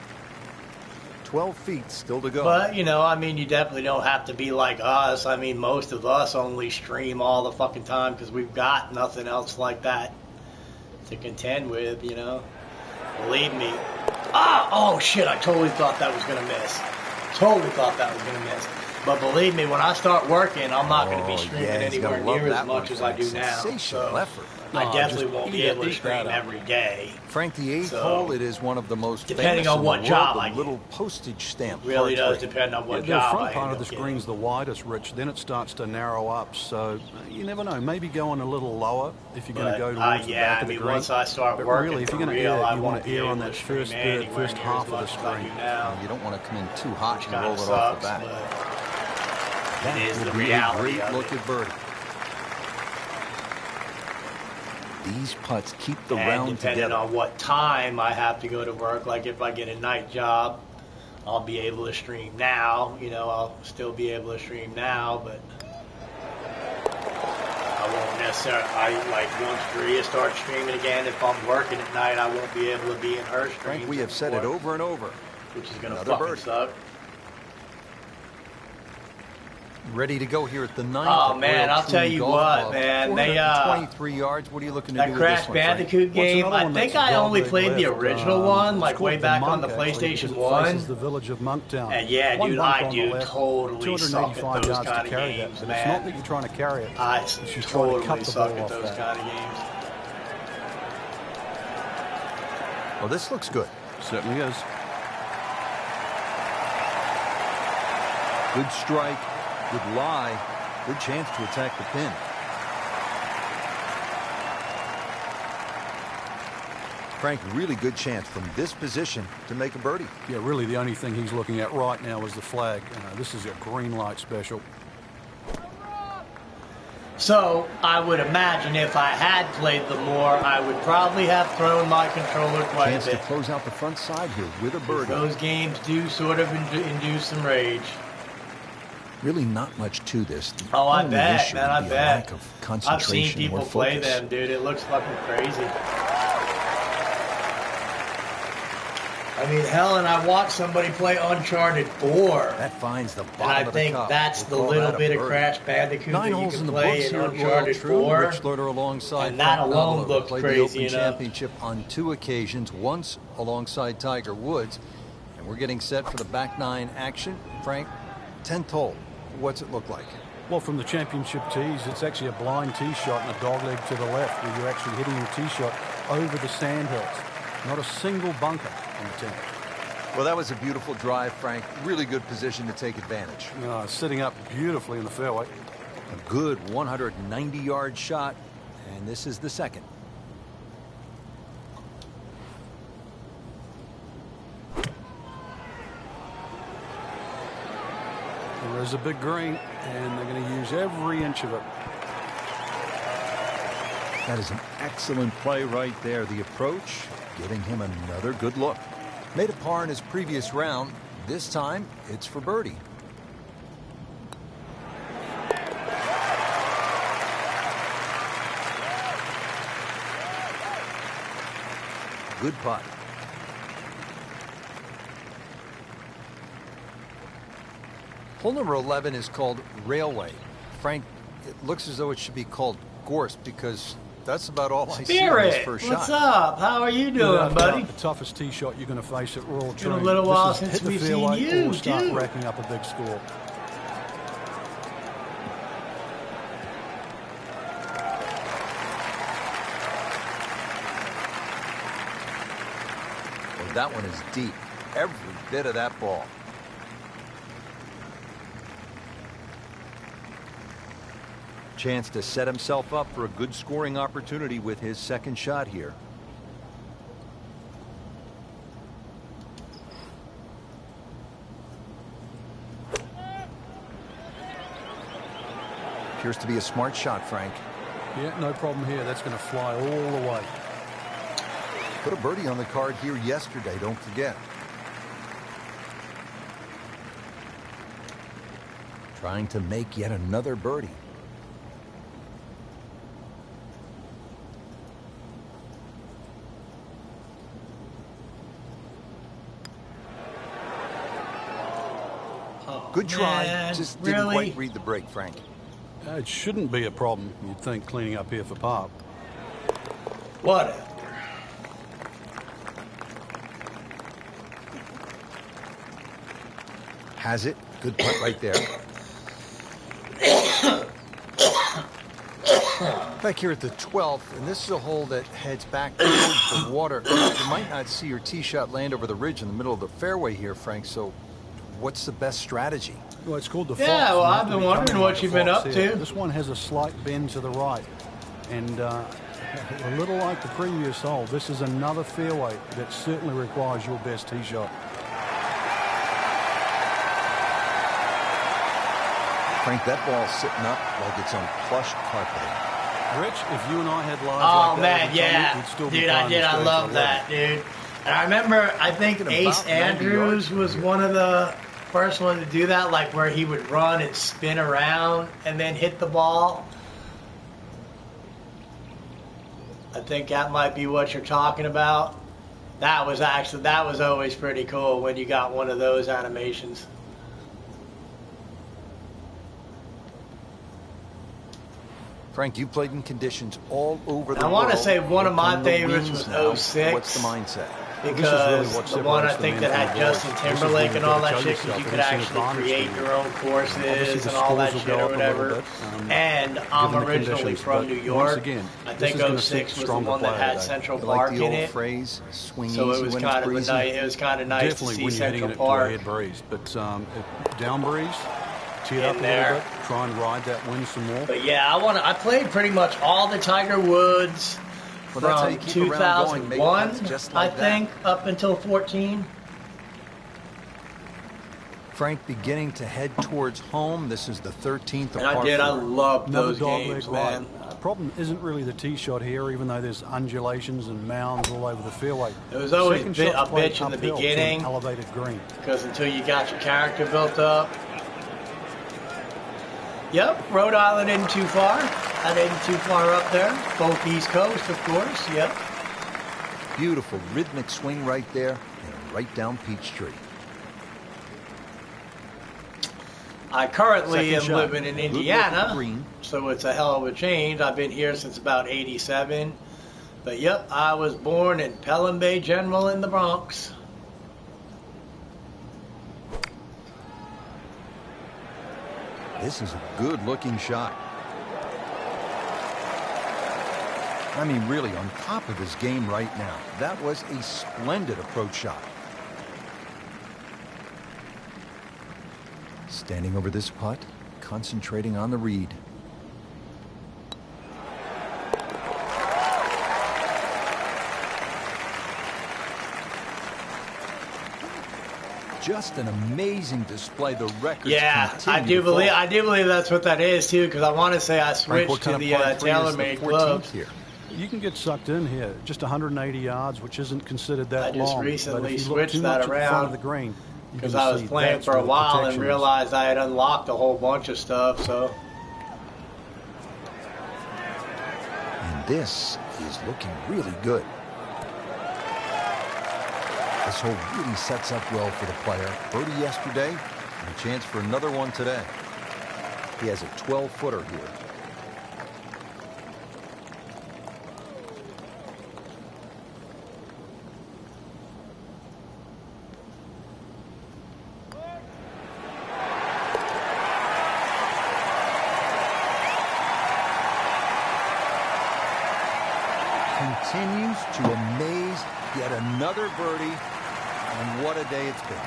12 feet still to go. But, you know, I mean, you definitely don't have to be like us. I mean, most of us only stream all the fucking time because we've got nothing else like that to contend with, you know. Believe me. Oh, shit, I totally thought that was going to miss. Totally thought that was going to miss. But believe me, when I start working, I'm not going to be streaming anywhere near as much as I do now. So effort. I definitely won't be able to stream every day. Frank, the 8th hole, it is one of the most depending famous on what job the I get. little postage stamp. It really does depend on what job the front I part end of the up screen's the widest, Rich. Then it starts to narrow up. So you never know. Maybe going a little lower if you're going to go towards the back of the green. Once I start but working really, if you're going to air, you want to air on that first third, first half of the screen. You don't want to come in too hot and roll it off the bat. It is the reality. Great look at birdie. These putts keep the round depending together. on what time I have to go to work, like if I get a night job, I'll be able to stream now. You know, I'll still be able to stream now, but I won't necessarily. Once Maria starts streaming again, if I'm working at night, I won't be able to be in her stream. Frank, we have said it over and over. Which is going to fucking suck. Ready to go here at the 9th. Oh man, I'll tell you what, man. They 23 yards. What are you looking to do with Crash this one, Bandicoot game. I think I only played the original one, like way back on the PlayStation 1. The village of Monktown. And yeah, dude, I do totally suck at those kind of games, man. It's not that you're trying to carry it. I totally suck at those kind of games. Well, this looks good. Certainly is. Good strike. Good lie. Good chance to attack the pin. Frank, really good chance from this position to make a birdie. Yeah, really the only thing he's looking at right now is the flag. This is a green light special. So, I would imagine if I had played them more, I would probably have thrown my controller quite a bit. Chance to close out the front side here with a birdie. Those games do sort of induce some rage. Really not much to this. Oh, I bet, man, I bet. Lack of concentration. I've seen people play them, dude. It looks fucking crazy. I mean, hell, and I watched somebody play Uncharted 4. That finds the bottom And I of the think cup. that's the little bit of Crash Bandicoot 9 that you holes can in the play books in here at Royal Uncharted Troon. 4. Rich Lerner alongside And that Frank alone Navalo, looked played crazy the Open enough. Championship on 2 occasions, once alongside Tiger Woods. And we're getting set for the back 9 action. Frank, 10th hole. What's it look like? Well, from the championship tees, it's actually a blind tee shot and a dogleg to the left, where you're actually hitting your tee shot over the sand hills. Not a single bunker on the 10th. Well, that was a beautiful drive, Frank. Really good position to take advantage. Sitting up beautifully in the fairway. A good 190-yard shot, and this is the second. There's a big green, and they're going to use every inch of it. That is an excellent play right there. The approach, giving him another good look. Made a par in his previous round. This time, it's for birdie. Good putt. Hole number 11 is called Railway. Frank, it looks as though it should be called Gorse because that's about all I see on his first shot. What's up? How are you doing, buddy? The toughest tee shot you're going to face at Royal Troon. Been a little while This is since hit the we've seen fairway you, or start too. racking up a big score. Well, that one is deep. Every bit of that ball. Chance to set himself up for a good scoring opportunity with his second shot here. Appears to be a smart shot, Frank. Yeah, no problem here. That's going to fly all the way. Put a birdie on the card here yesterday, don't forget. Trying to make yet another birdie. Good try. Man, Just didn't really? quite read the break, Frank. It shouldn't be a problem, you'd think, cleaning up here for par. Whatever. Has it. Good putt right there. Back here at the 12th, and this is a hole that heads back towards the water. You might not see your tee shot land over the ridge in the middle of the fairway here, Frank, so what's the best strategy? Well, it's called the Yeah, Fox. well, and I've you been have to wondering become what like you've the been Fox up here. to. This one has a slight bend to the right, and a little like the previous hole, this is another fairway that certainly requires your best tee shot. Frank, that ball's sitting up like it's on plush carpeting. Rich, if you and I had lives Oh, like that, man, every time, yeah. we'd still be Dude, playing I did. this I game love for a that, living. dude. And I remember, I think Thinking Ace about 90 Andrews yards was here. one of the first ones to do that, like where he would run and spin around and then hit the ball. I think that might be what you're talking about. That was always pretty cool when you got one of those animations. Frank, you played in conditions all over the I world. want to say one of my Come the favorites wings was now. 06. What's the mindset? Because what the one I separates think the that men had from the Justin boys. This is Timberlake where and you all gotta that tell shit, because you yourself could it is an actually advantage create to you. your own Obviously, courses the and all that scores will shit go or up a little whatever. bit, And I'm given the originally conditions, from but New once York. again, I this think is gonna 06 suit was the stronger one that player had today. Central You like Park the in old it. phrase, swing So it easy was when it's kind of breezy? it was kind of nice Definitely to when see you're hitting Central it to a Park. head breeze, but down breeze, tee it up a there. little bit, try and ride that wind some more. But yeah, I played pretty much all the Tiger Woods Well, that's how you from keep around going, make 2001, putts just I like that. think, up until 14. Frank beginning to head towards home. This is the 13th of And I par did. I 4. loved Another those dog games, leg man. right. The problem isn't really the tee shot here, even though there's undulations and mounds all over the fairway. It was always Second a shot's played bitch in the uphill to an beginning. elevated green. Because until you got your character built up. Yep, Rhode Island isn't too far. That isn't too far up there. Both East Coast, of course. Yep. Beautiful rhythmic swing right there. And right down Peachtree. I currently Second am shot. living in Good look at the Indiana, green. so it's a hell of a change. I've been here since about '87. But yep, I was born in Pelham Bay General in the Bronx. This is a good-looking shot. I mean, really on top of his game right now. That was a splendid approach shot. Standing over this putt, concentrating on the read. Just an amazing display. The records I do believe that's what that is too, because I want to say I Frank, switched to the par three is the TaylorMade 14th gloves. here. You can get sucked in here, just 180 yards, which isn't considered that long. I just But recently if you look switched too that much at the front around of the green, you because can I was see playing that's for a where the while and protection is. realized I had unlocked a whole bunch of stuff. So, And this is looking really good. This hole really sets up well for the player. Birdie yesterday, and a chance for another one today. He has a 12-footer here. Continues to amaze. Yet another birdie, and what a day it's been.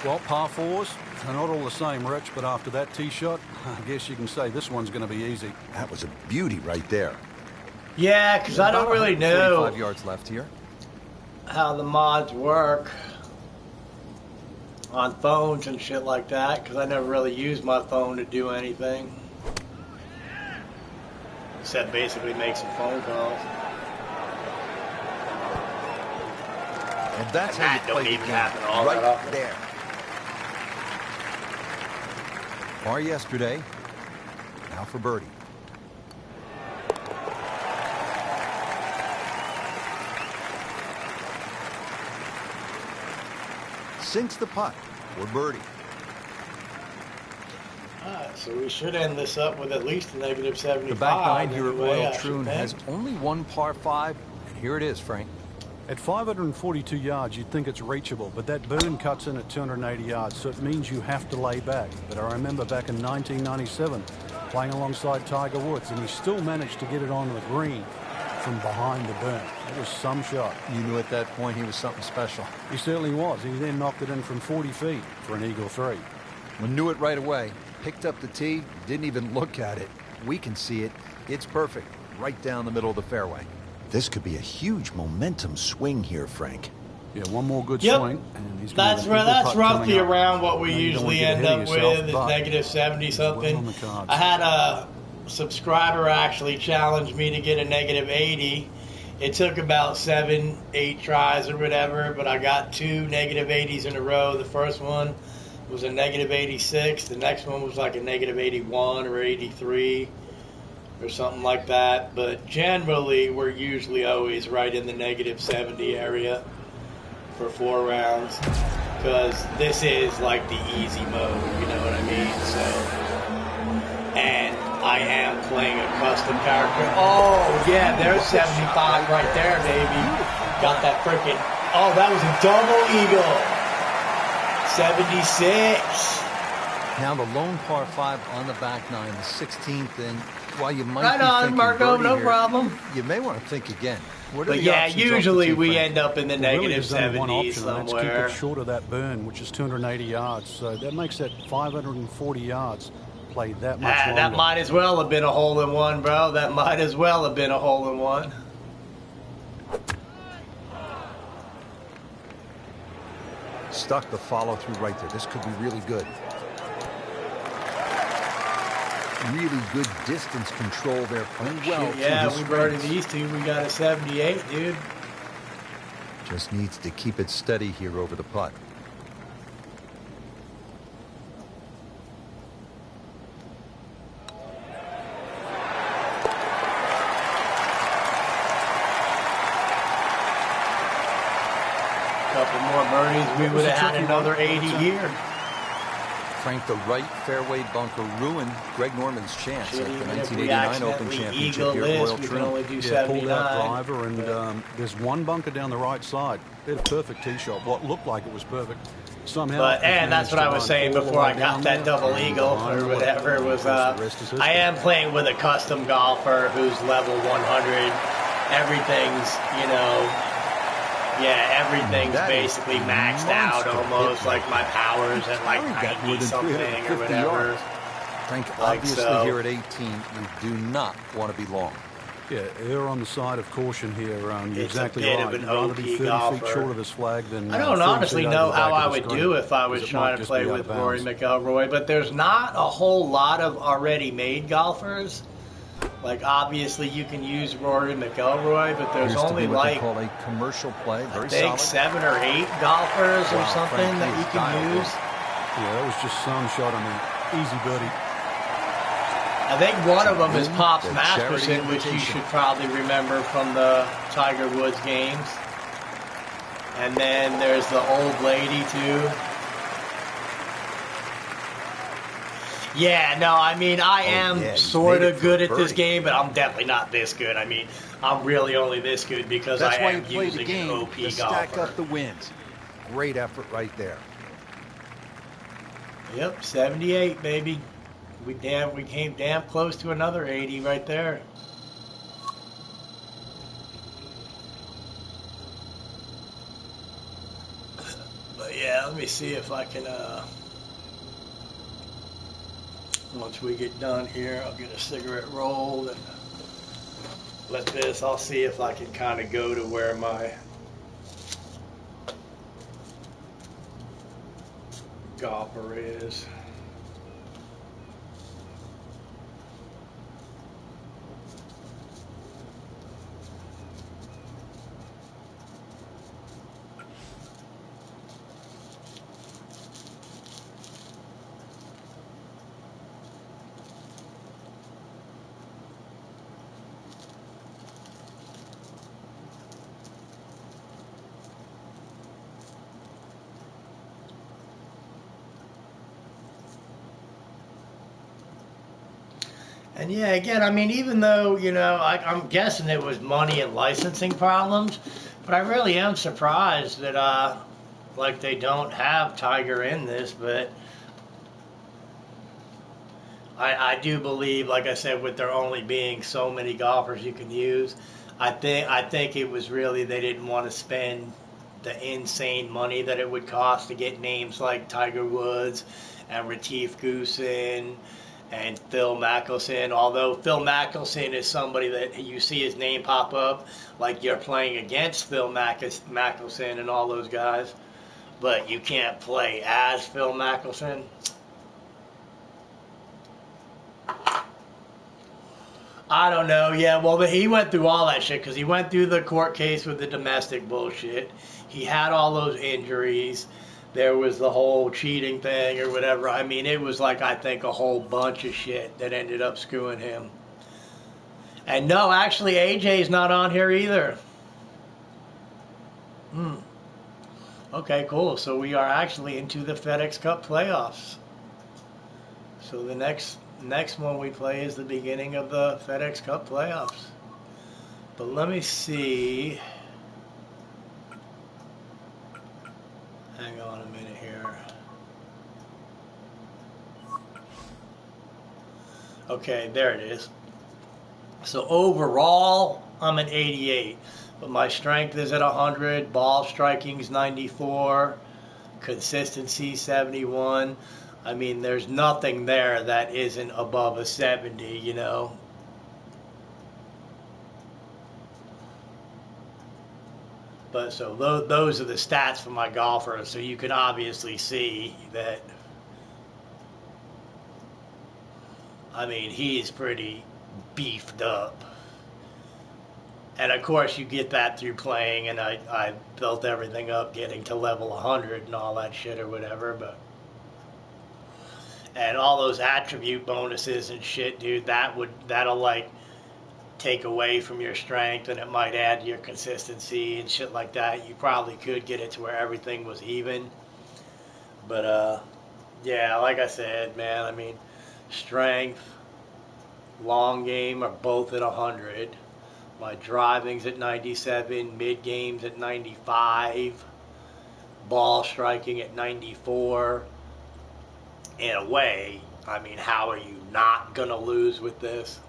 Well, par fours, they're not all the same, Rich, but after that tee shot, I guess you can say this one's going to be easy. That was a beauty right there. yeah, because I don't really know 45 yards left here. how the mods work on phones and shit like that, because I never really used my phone to do anything except basically make some phone calls. And that's And how that you play don't the even game. happen all that Right often. there. Par yesterday. Now for birdie. Sinks the putt for birdie. Alright, so we should end this up with at least a negative 75. The back nine here at anyway, Royal I should Troon think. has only one par 5, and here it is, Frank. At 542 yards, you'd think it's reachable, but that burn cuts in at 280 yards, so it means you have to lay back. But I remember back in 1997, playing alongside Tiger Woods, and he still managed to get it on the green from behind the burn. It was some shot. You knew at that point he was something special. He certainly was. He then knocked it in from 40 feet for an eagle 3. We knew it right away. Picked up the tee, didn't even look at it. We can see it. It's perfect. Right down the middle of the fairway. This could be a huge momentum swing here, Frank. Yeah, one more good Yep. swing, and he's gonna That's have an eagle that's putt roughly coming up. around what we I know you don't usually wanna get end ahead up of yourself, with is but negative 70 it's well something. on the cards. I had a subscriber actually challenge me to get a negative 80. It took about 7-8 tries or whatever, but I got 2 negative 80s in a row. The first one was a negative 86. The next one was like a negative 81 or 83 or something like that. But generally, we're usually always right in the negative 70 area for 4 rounds, because this is like the easy mode, you know what I mean? So, and I am playing a custom character. Oh yeah, there's 75 right there, baby. Got that freaking, oh, that was a double eagle. 76. Now the lone par 5 on the back nine, the 16th, and while you might Right be on, thinking Marco, birdie no here, problem. you may want to think again. What are But the yeah, options off the usually tee, we Frank? end up in the Well, really, negative there's only one 70s option, and that's keep somewhere. it short of that burn, which is 280 yards. So that makes that 540 yards play that much longer. That might as well have been a hole in one, bro. That might as well have been a hole in one. Stuck the follow through right there. This could be really good. really good distance control there, playing well. Shit, yeah, to his we birded strengths. these two. We got a 78, dude. Just needs to keep it steady here over the putt. Couple more birdies, we would have had another 80 here. Frank, the right fairway bunker ruined Greg Norman's chance Shit, at the even if 1989 we Open accidentally Championship eagle here at this, Royal we can Troon. only do Yeah, pulled out 79. driver, and there's one bunker down the right side. They had a perfect tee shot. What looked like it was perfect. Somehow, But, he's and that's managed what I to was run saying all the before way I got down that there, double and eagle behind or the wood. whatever it was. The rest is I history. am playing with a custom golfer who's level 100. Everything's, you know, yeah, everything's That is basically a maxed out monster almost. hit. Like my power's at like Frank got more 90 than something or 350 whatever. yards. Frank, Like obviously so. here at 18, you do not want to be long. Yeah, err on the side of caution here. You're It's exactly a bit right. of an You'd rather OP be 30 golfer. feet short of his flag than I don't 30 honestly feet know over the how back I of the would screen, do if I was because it might trying to just play be out with of Rory bounds. McIlroy, but there's not a whole lot of already made golfers. Like, obviously, you can use Rory McIlroy, but there's Appears to only be what they like, call a commercial play. I Very think, solid. 7 or 8 golfers or Wow, something Frank, that he you is can dialed in. use. Yeah, that was just some shot. I mean, easy birdie. I think one of them is Pops The charity Masterson, which you invitation. should probably remember from the Tiger Woods games. And then there's the old lady, too. Yeah, no, I mean, I am yeah, he's sort made it of for good a at this birdie. game, but I'm definitely not this good. I mean, I'm really only this good because That's I why you am play the using game an OP to stack golfer. up the wins. Great effort right there. Yep, 78, baby. We came damn close to another 80 right there. But yeah, let me see if I can, once we get done here, I'll get a cigarette roll and let this, I'll see if I can kind of go to where my golfer is. And yeah, again, I mean, even though, you know, I'm guessing it was money and licensing problems, but I really am surprised that, like, they don't have Tiger in this, but I do believe, like I said, with there only being so many golfers you can use, I think it was really they didn't want to spend the insane money that it would cost to get names like Tiger Woods and Retief Goosen and Phil Mickelson. Although Phil Mickelson is somebody that you see his name pop up like you're playing against Phil Mickelson and all those guys, but you can't play as Phil Mickelson. I don't know. Yeah, well, he went through all that shit because he went through the court case with the domestic bullshit. He had all those injuries. There was the whole cheating thing or whatever. I mean, it was like, I think, a whole bunch of shit that ended up screwing him. And no, actually, AJ's not on here either. Okay, cool. So we are actually into the FedEx Cup playoffs. So the next one we play is the beginning of the FedEx Cup playoffs. But let me see. Hang on a minute here. Okay, there it is. So overall, I'm at 88. But my strength is at 100. Ball striking's 94. Consistency 71. I mean, there's nothing there that isn't above a 70, you know. But so those are the stats for my golfers. So you can obviously see that I mean, he's pretty beefed up. And of course, you get that through playing, and I built everything up getting to level 100 and all that shit or whatever, but. And all those attribute bonuses and shit, dude, that'll like take away from your strength, and it might add to your consistency and shit like that. You probably could get it to where everything was even. But yeah, like I said, man, I mean, strength, long game are both at 100. My driving's at 97, mid game's at 95, ball striking at 94. In a way, I mean, how are you not gonna lose with this?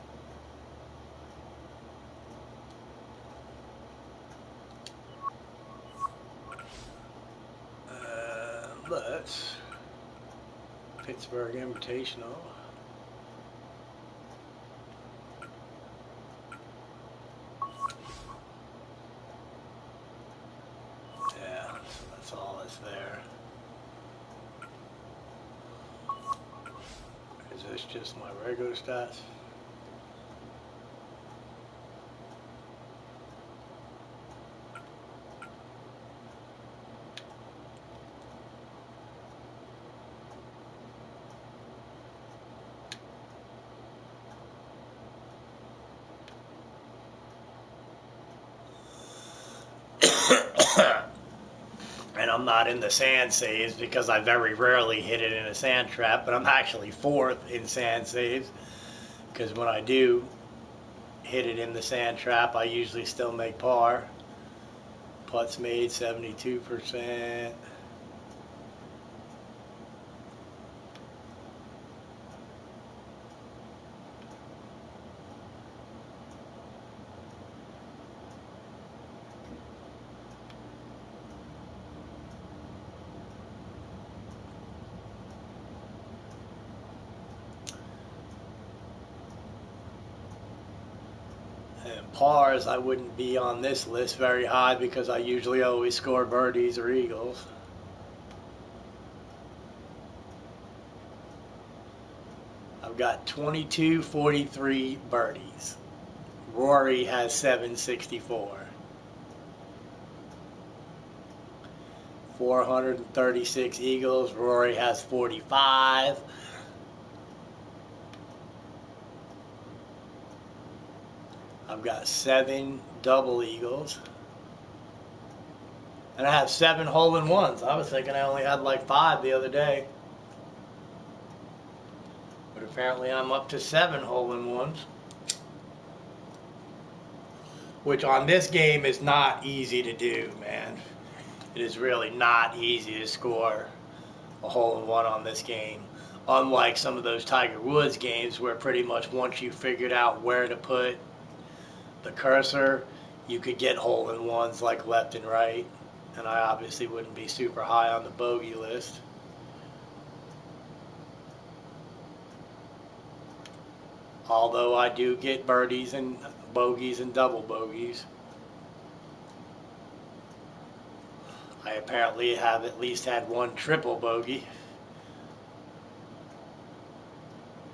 Let's Pittsburgh Invitational. Yeah, so that's all that's there. Is this just my regular stats? And I'm not in the sand saves because I very rarely hit it in a sand trap, but I'm actually 4th in sand saves because when I do hit it in the sand trap, I usually still make par. Putts made 72%. And pars, I wouldn't be on this list very high because I usually always score birdies or eagles. I've got 2243 birdies. Rory has 764. 436 eagles. Rory has 45. I've got 7 double eagles. And I have 7 hole-in-ones. I was thinking I only had like 5 the other day. But apparently I'm up to 7 hole-in-ones. Which on this game is not easy to do, man. It is really not easy to score a hole-in-one on this game. Unlike some of those Tiger Woods games where pretty much once you figured out where to put the cursor, you could get hole-in-ones like left and right. And I obviously wouldn't be super high on the bogey list. Although I do get birdies and bogeys and double bogeys. I apparently have at least had 1 triple bogey.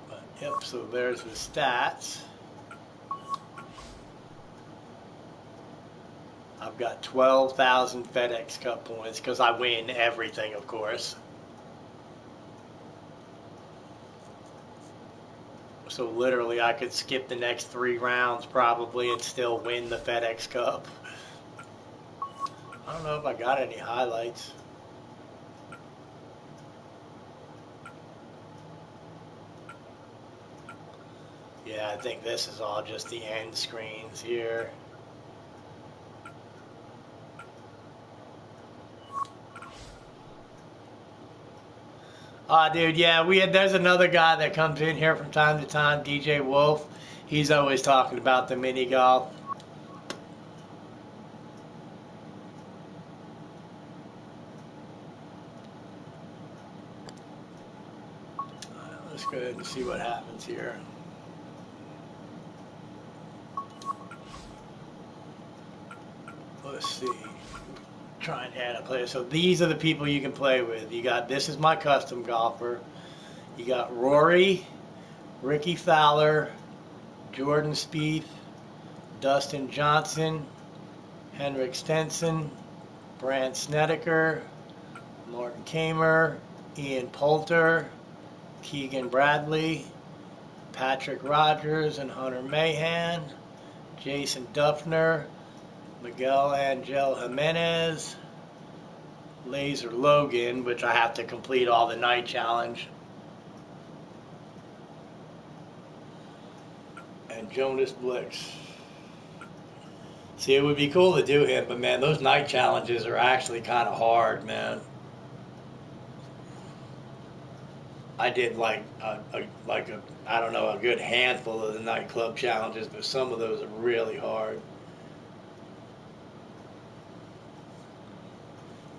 But yep, so there's the stats. I've got 12,000 FedEx Cup points because I win everything, of course. So literally I could skip the next 3 rounds probably and still win the FedEx Cup. I don't know if I got any highlights. Yeah, I think this is all just the end screens here. Dude, yeah, there's another guy that comes in here from time to time, DJ Wolf. He's always talking about the mini golf. Let's go ahead and see what happens here. Let's see. Try and add a player. So these are the people you can play with. You got, this is my custom golfer. You got Rory, Ricky Fowler, Jordan Spieth, Dustin Johnson, Henrik Stenson, Brandt Snedeker, Martin Kamer, Ian Poulter, Keegan Bradley, Patrick Rogers and Hunter Mahan, Jason Duffner, Miguel Angel Jimenez, Laser Logan, which I have to complete all the night challenge, and Jonas Blix. See, it would be cool to do him, but man, those night challenges are actually kind of hard, man. I did like a I don't know, a good handful of the nightclub challenges, but some of those are really hard.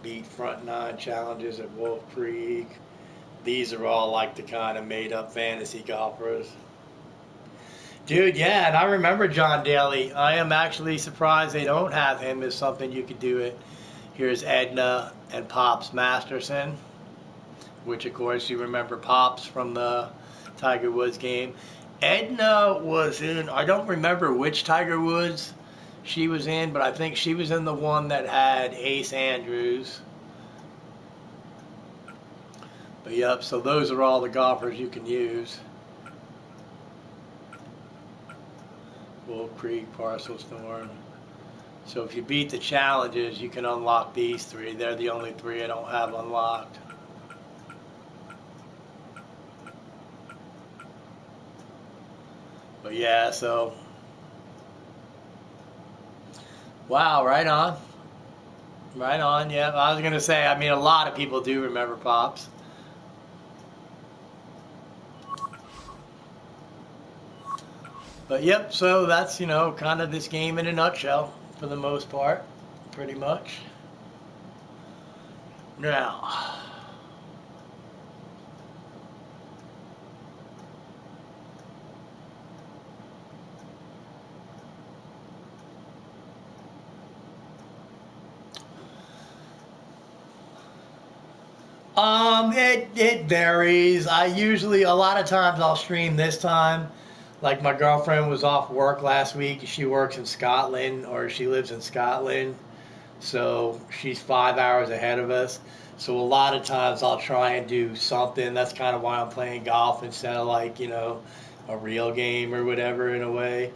Beat front nine challenges at Wolf Creek. These are all like the kind of made up fantasy golfers. Dude, yeah, and I remember John Daly. I am actually surprised they don't have him as something you could do it. Here's Edna and Pops Masterson, which of course you remember Pops from the Tiger Woods game. Edna was in, I don't remember which Tiger Woods she was in, but I think she was in the one that had Ace Andrews. But yep, so those are all the golfers you can use. Wolf Creek, Parcel Storm. So if you beat the challenges, you can unlock these three. They're the only three I don't have unlocked. But yeah, so wow, right on. Right on, yeah. I was going to say, I mean, a lot of people do remember Pops. But yep, so that's, you know, kind of this game in a nutshell for the most part, pretty much. Now, it varies. I usually, a lot of times I'll stream this time. Like my girlfriend was off work last week. She works in Scotland, or she lives in Scotland. So she's 5 hours ahead of us. So a lot of times I'll try and do something. That's kind of why I'm playing golf instead of like, you know, a real game or whatever in a way.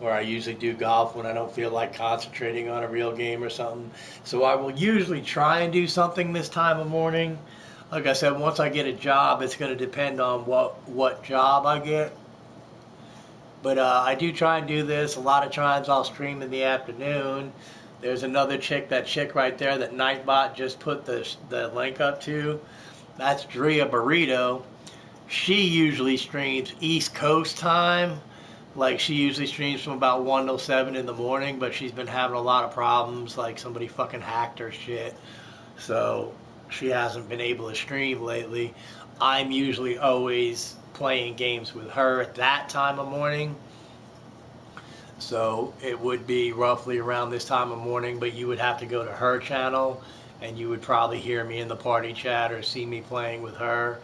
Or I usually do golf when I don't feel like concentrating on a real game or something. So I will usually try and do something this time of morning. Like I said, once I get a job, it's going to depend on what job I get. But I do try and do this. A lot of times I'll stream in the afternoon. There's another chick, that chick right there that Nightbot just put the link up to. That's Drea Burrito. She usually streams East Coast time. Like, she usually streams from about 1 till 7 in the morning, but she's been having a lot of problems. Like, somebody fucking hacked her shit. So she hasn't been able to stream lately. I'm usually always playing games with her at that time of morning. So it would be roughly around this time of morning, but you would have to go to her channel and you would probably hear me in the party chat or see me playing with her.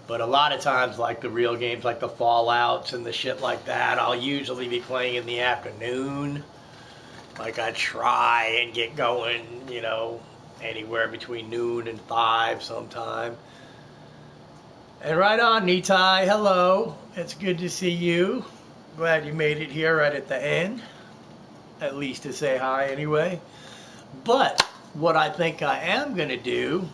But a lot of times, like the real games, like the Fallouts and the shit like that, I'll usually be playing in the afternoon. Like, I try and get going, you know, anywhere between noon and 5 sometime. And right on, Nitai, hello. It's good to see you. Glad you made it here right at the end. At least to say hi anyway. But what I think I am going to do,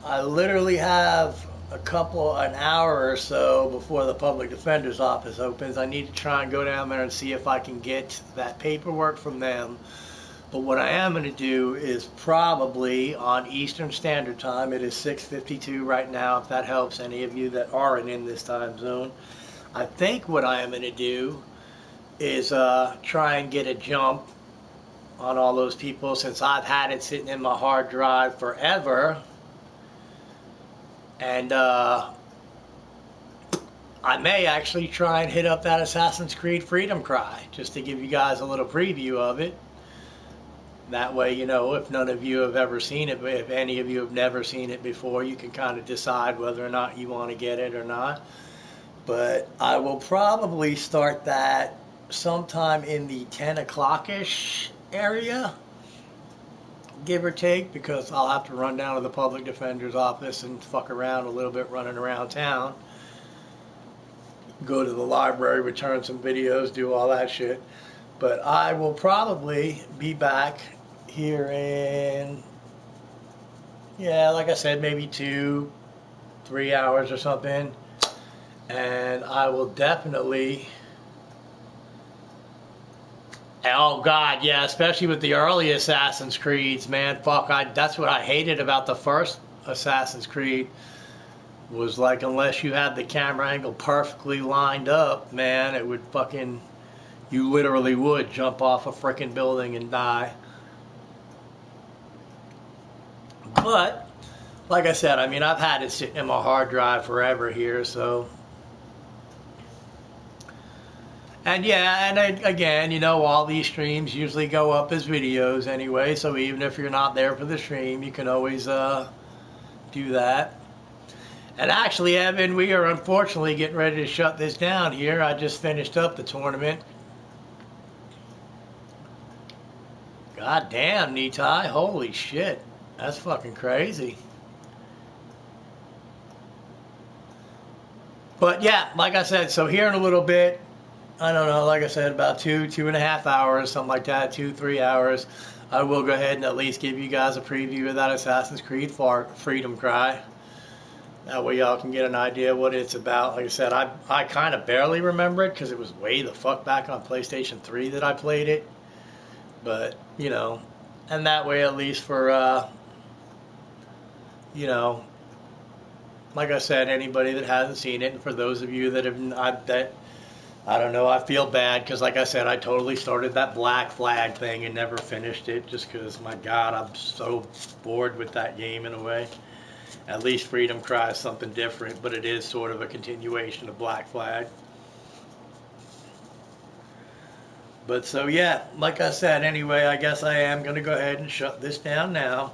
I literally have an hour or so before the public defender's office opens. I need to try and go down there and see if I can get that paperwork from them. But what I am going to do is probably on Eastern Standard Time. It is 6:52 right now, if that helps any of you that aren't in this time zone. I think what I am going to do is try and get a jump on all those people, since I've had it sitting in my hard drive forever. And I may actually try and hit up that Assassin's Creed Freedom Cry, just to give you guys a little preview of it. That way, you know, if none of you have ever seen it, if any of you have never seen it before, you can kind of decide whether or not you want to get it or not. But I will probably start that sometime in the 10 o'clock-ish area, give or take, because I'll have to run down to the public defender's office and fuck around a little bit running around town. Go to the library, return some videos, do all that shit. But I will probably be back here in, yeah, like I said, maybe 2-3 hours or something. And I will definitely, oh God, yeah, especially with the early Assassin's Creeds, man, fuck, that's what I hated about the first Assassin's Creed, was like, unless you had the camera angle perfectly lined up, man, it would fucking, you literally would jump off a freaking building and die. But, like I said, I mean, I've had it sitting in my hard drive forever here, so. And yeah, and again, you know, all these streams usually go up as videos anyway, so even if you're not there for the stream, you can always do that. And actually, Evan, we are unfortunately getting ready to shut this down here. I just finished up the tournament. God damn, Nitai, holy shit. That's fucking crazy. But yeah, like I said, so here in a little bit, I don't know, like I said, about 2.5 hours, something like that, 2-3 hours, I will go ahead and at least give you guys a preview of that Assassin's Creed Freedom Cry. That way y'all can get an idea what it's about. Like I said, I kind of barely remember it because it was way the fuck back on PlayStation 3 that I played it. But, you know, and that way at least for, you know, like I said, anybody that hasn't seen it, and for those of you that have, I don't know, I feel bad because, like I said, I totally started that Black Flag thing and never finished it just because, my God, I'm so bored with that game in a way. At least Freedom Cry is something different, but it is sort of a continuation of Black Flag. But so, yeah, like I said, anyway, I guess I am going to go ahead and shut this down now.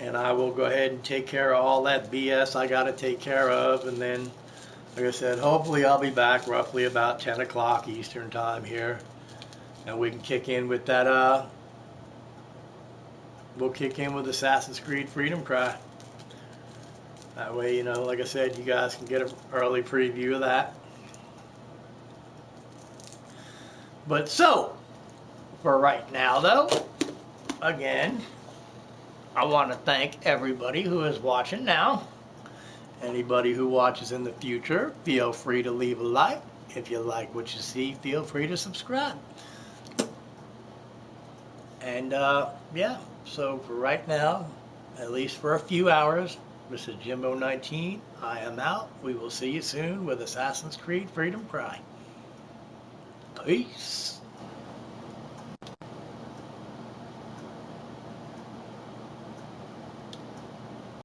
And I will go ahead and take care of all that BS I got to take care of, and then, like I said, hopefully I'll be back roughly about 10 o'clock Eastern time here. And we can kick in with that, we'll kick in with Assassin's Creed Freedom Cry. That way, you know, like I said, you guys can get an early preview of that. But so, for right now though, again, I want to thank everybody who is watching now. Anybody who watches in the future, feel free to leave a like. If you like what you see, feel free to subscribe. And yeah, so for right now, at least for a few hours, this is Jimbo 19. I am out. We will see you soon with Assassin's Creed Freedom Cry. Peace.